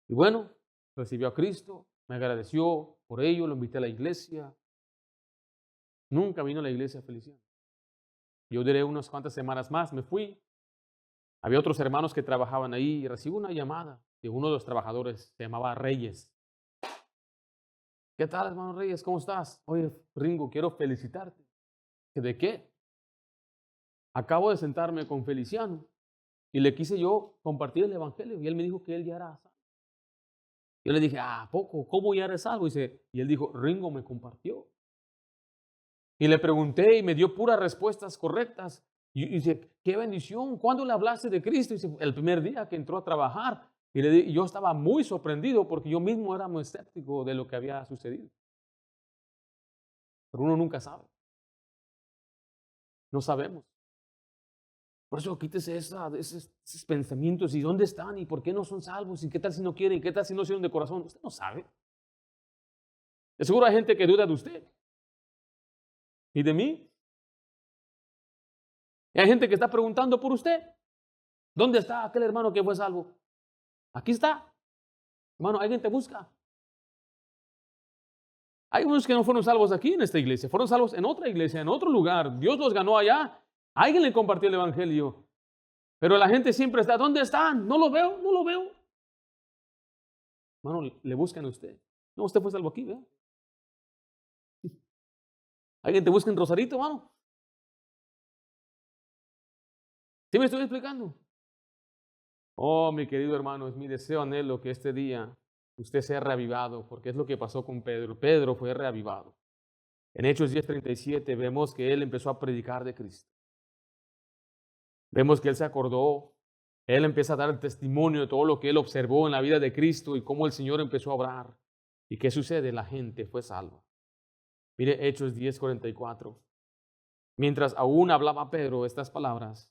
Y bueno, recibió a Cristo, me agradeció por ello, lo invité a la iglesia. Nunca vino a la iglesia Feliciano. Yo duré unas cuantas semanas más, me fui. Había otros hermanos que trabajaban ahí y recibí una llamada de uno de los trabajadores, se llamaba Reyes. ¿Qué tal, hermano Reyes? ¿Cómo estás? Oye, Ringo, quiero felicitarte. ¿De qué? Acabo de sentarme con Feliciano y le quise yo compartir el evangelio y él me dijo que él ya era salvo. Yo le dije, ¿a poco? ¿Cómo ya eres salvo? Y él dijo, Ringo me compartió. Y le pregunté y me dio puras respuestas correctas. Y dice, qué bendición, ¿cuándo le hablaste de Cristo? Y dice, el primer día que entró a trabajar. Y yo estaba muy sorprendido porque yo mismo era muy escéptico de lo que había sucedido. Pero uno nunca sabe. No sabemos. Por eso quítese esos pensamientos. ¿Y dónde están? ¿Y por qué no son salvos? ¿Y qué tal si no quieren? ¿Y qué tal si no hicieron de corazón? Usted no sabe. De seguro hay gente que duda de usted. ¿Y de mí? Y hay gente que está preguntando por usted. ¿Dónde está aquel hermano que fue salvo? Aquí está. Hermano, alguien te busca. Hay unos que no fueron salvos aquí en esta iglesia, fueron salvos en otra iglesia, en otro lugar. Dios los ganó allá. Alguien le compartió el evangelio. Pero la gente siempre está, ¿dónde están? No lo veo, no lo veo. Hermano, le buscan a usted. No, usted fue salvo aquí, ¿verdad? ¿Alguien te busca en Rosarito, hermano? ¿Sí me estoy explicando? Oh, mi querido hermano, es mi deseo, anhelo que este día usted sea reavivado, porque es lo que pasó con Pedro. Pedro fue reavivado. En Hechos 10:37 vemos que él empezó a predicar de Cristo. Vemos que él se acordó, él empieza a dar el testimonio de todo lo que él observó en la vida de Cristo y cómo el Señor empezó a obrar. ¿Y qué sucede? La gente fue salva. Mire Hechos 10:44. Mientras aún hablaba Pedro estas palabras,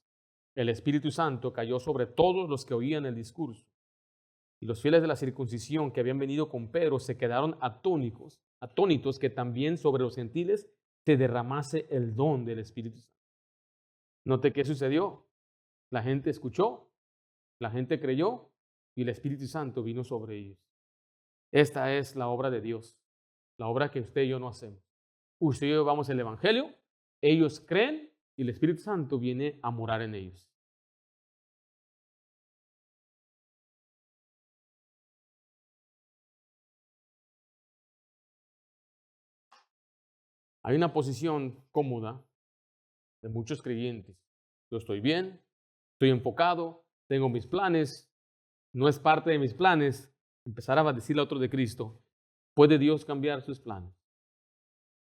el Espíritu Santo cayó sobre todos los que oían el discurso. Y los fieles de la circuncisión que habían venido con Pedro se quedaron atónitos que también sobre los gentiles se derramase el don del Espíritu Santo. Note qué sucedió. La gente escuchó, la gente creyó y el Espíritu Santo vino sobre ellos. Esta es la obra de Dios, la obra que usted y yo no hacemos. Usted y yo llevamos el Evangelio, ellos creen y el Espíritu Santo viene a morar en ellos. Hay una posición cómoda de muchos creyentes. Yo estoy bien, estoy enfocado, tengo mis planes, no es parte de mis planes empezar a decirle a otro de Cristo. ¿Puede Dios cambiar sus planes?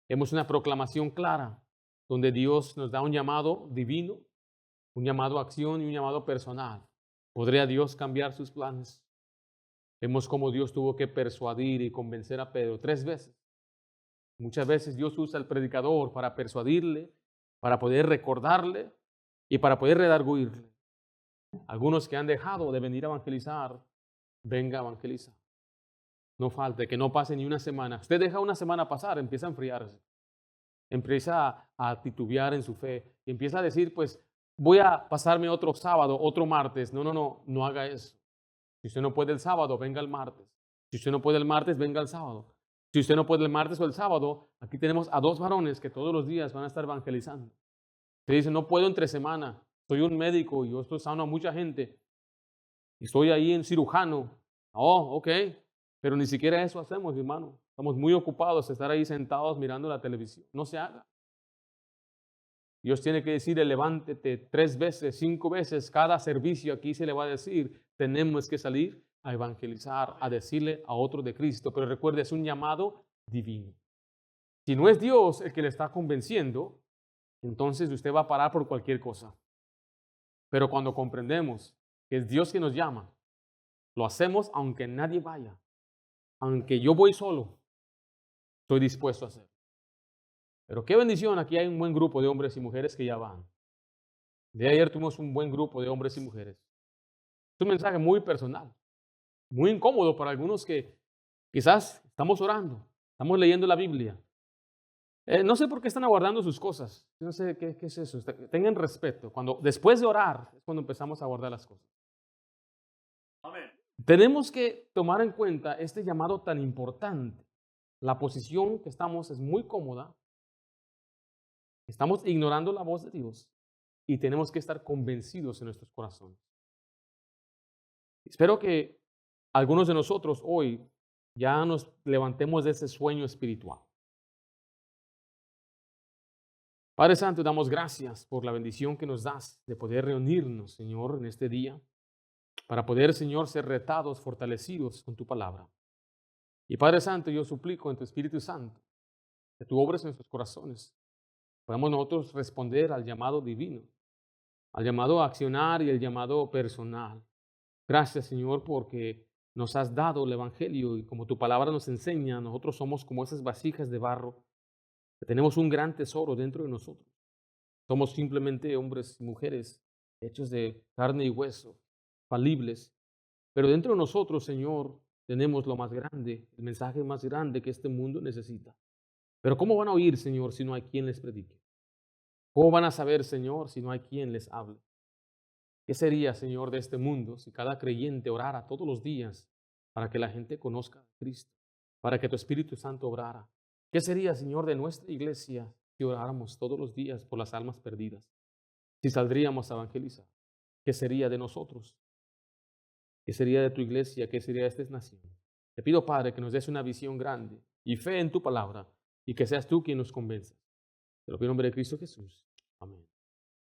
Hemos una proclamación clara donde Dios nos da un llamado divino, un llamado a acción y un llamado personal. ¿Podría Dios cambiar sus planes? Vemos cómo Dios tuvo que persuadir y convencer a Pedro 3 veces. Muchas veces Dios usa al predicador para persuadirle, para poder recordarle y para poder redarguirle. Algunos que han dejado de venir a evangelizar, venga a evangelizar. No falte, que no pase ni una semana. Usted deja una semana pasar, empieza a enfriarse. Empieza a titubear en su fe. Y empieza a decir, pues, voy a pasarme otro sábado, otro martes. No haga eso. Si usted no puede el sábado, venga el martes. Si usted no puede el martes, venga el sábado. Si usted no puede el martes o el sábado, aquí tenemos a 2 varones que todos los días van a estar evangelizando. Usted dice, no puedo entre semana. Soy un médico y yo estoy sano a mucha gente. Y estoy ahí en cirujano. Oh, ok. Pero ni siquiera eso hacemos, hermano. Estamos muy ocupados de estar ahí sentados mirando la televisión. No se haga. Dios tiene que decirle, levántate 3 veces, 5 veces. Cada servicio aquí se le va a decir, tenemos que salir a evangelizar, a decirle a otros de Cristo. Pero recuerde, es un llamado divino. Si no es Dios el que le está convenciendo, entonces usted va a parar por cualquier cosa. Pero cuando comprendemos que es Dios que nos llama, lo hacemos aunque nadie vaya. Aunque yo voy solo, estoy dispuesto a hacerlo. Pero qué bendición, aquí hay un buen grupo de hombres y mujeres que ya van. De ayer tuvimos un buen grupo de hombres y mujeres. Es un mensaje muy personal, muy incómodo para algunos que quizás estamos orando, estamos leyendo la Biblia. No sé por qué están aguardando sus cosas. No sé qué es eso. Tengan respeto. Después de orar es cuando empezamos a guardar las cosas. Amén. Tenemos que tomar en cuenta este llamado tan importante. La posición que estamos es muy cómoda. Estamos ignorando la voz de Dios y tenemos que estar convencidos en nuestros corazones. Espero que algunos de nosotros hoy ya nos levantemos de ese sueño espiritual. Padre Santo, damos gracias por la bendición que nos das de poder reunirnos, Señor, en este día, para poder, Señor, ser retados, fortalecidos con tu palabra. Y Padre Santo, yo suplico en tu Espíritu Santo que tú obres en nuestros corazones. Podamos nosotros responder al llamado divino, al llamado a accionar y el llamado personal. Gracias, Señor, porque nos has dado el Evangelio y como tu palabra nos enseña, nosotros somos como esas vasijas de barro, que tenemos un gran tesoro dentro de nosotros. Somos simplemente hombres y mujeres hechos de carne y hueso, falibles, pero dentro de nosotros, Señor, tenemos lo más grande, el mensaje más grande que este mundo necesita. Pero ¿cómo van a oír, Señor, si no hay quien les predique? ¿Cómo van a saber, Señor, si no hay quien les hable? ¿Qué sería, Señor, de este mundo si cada creyente orara todos los días para que la gente conozca a Cristo, para que tu Espíritu Santo obrara? ¿Qué sería, Señor, de nuestra iglesia si oráramos todos los días por las almas perdidas? Si saldríamos a evangelizar, ¿qué sería de nosotros? ¿Qué sería de tu iglesia? ¿Qué sería de esta nación? Te pido, Padre, que nos des una visión grande y fe en tu palabra y que seas tú quien nos convenza. Te lo pido en nombre de Cristo Jesús. Amén.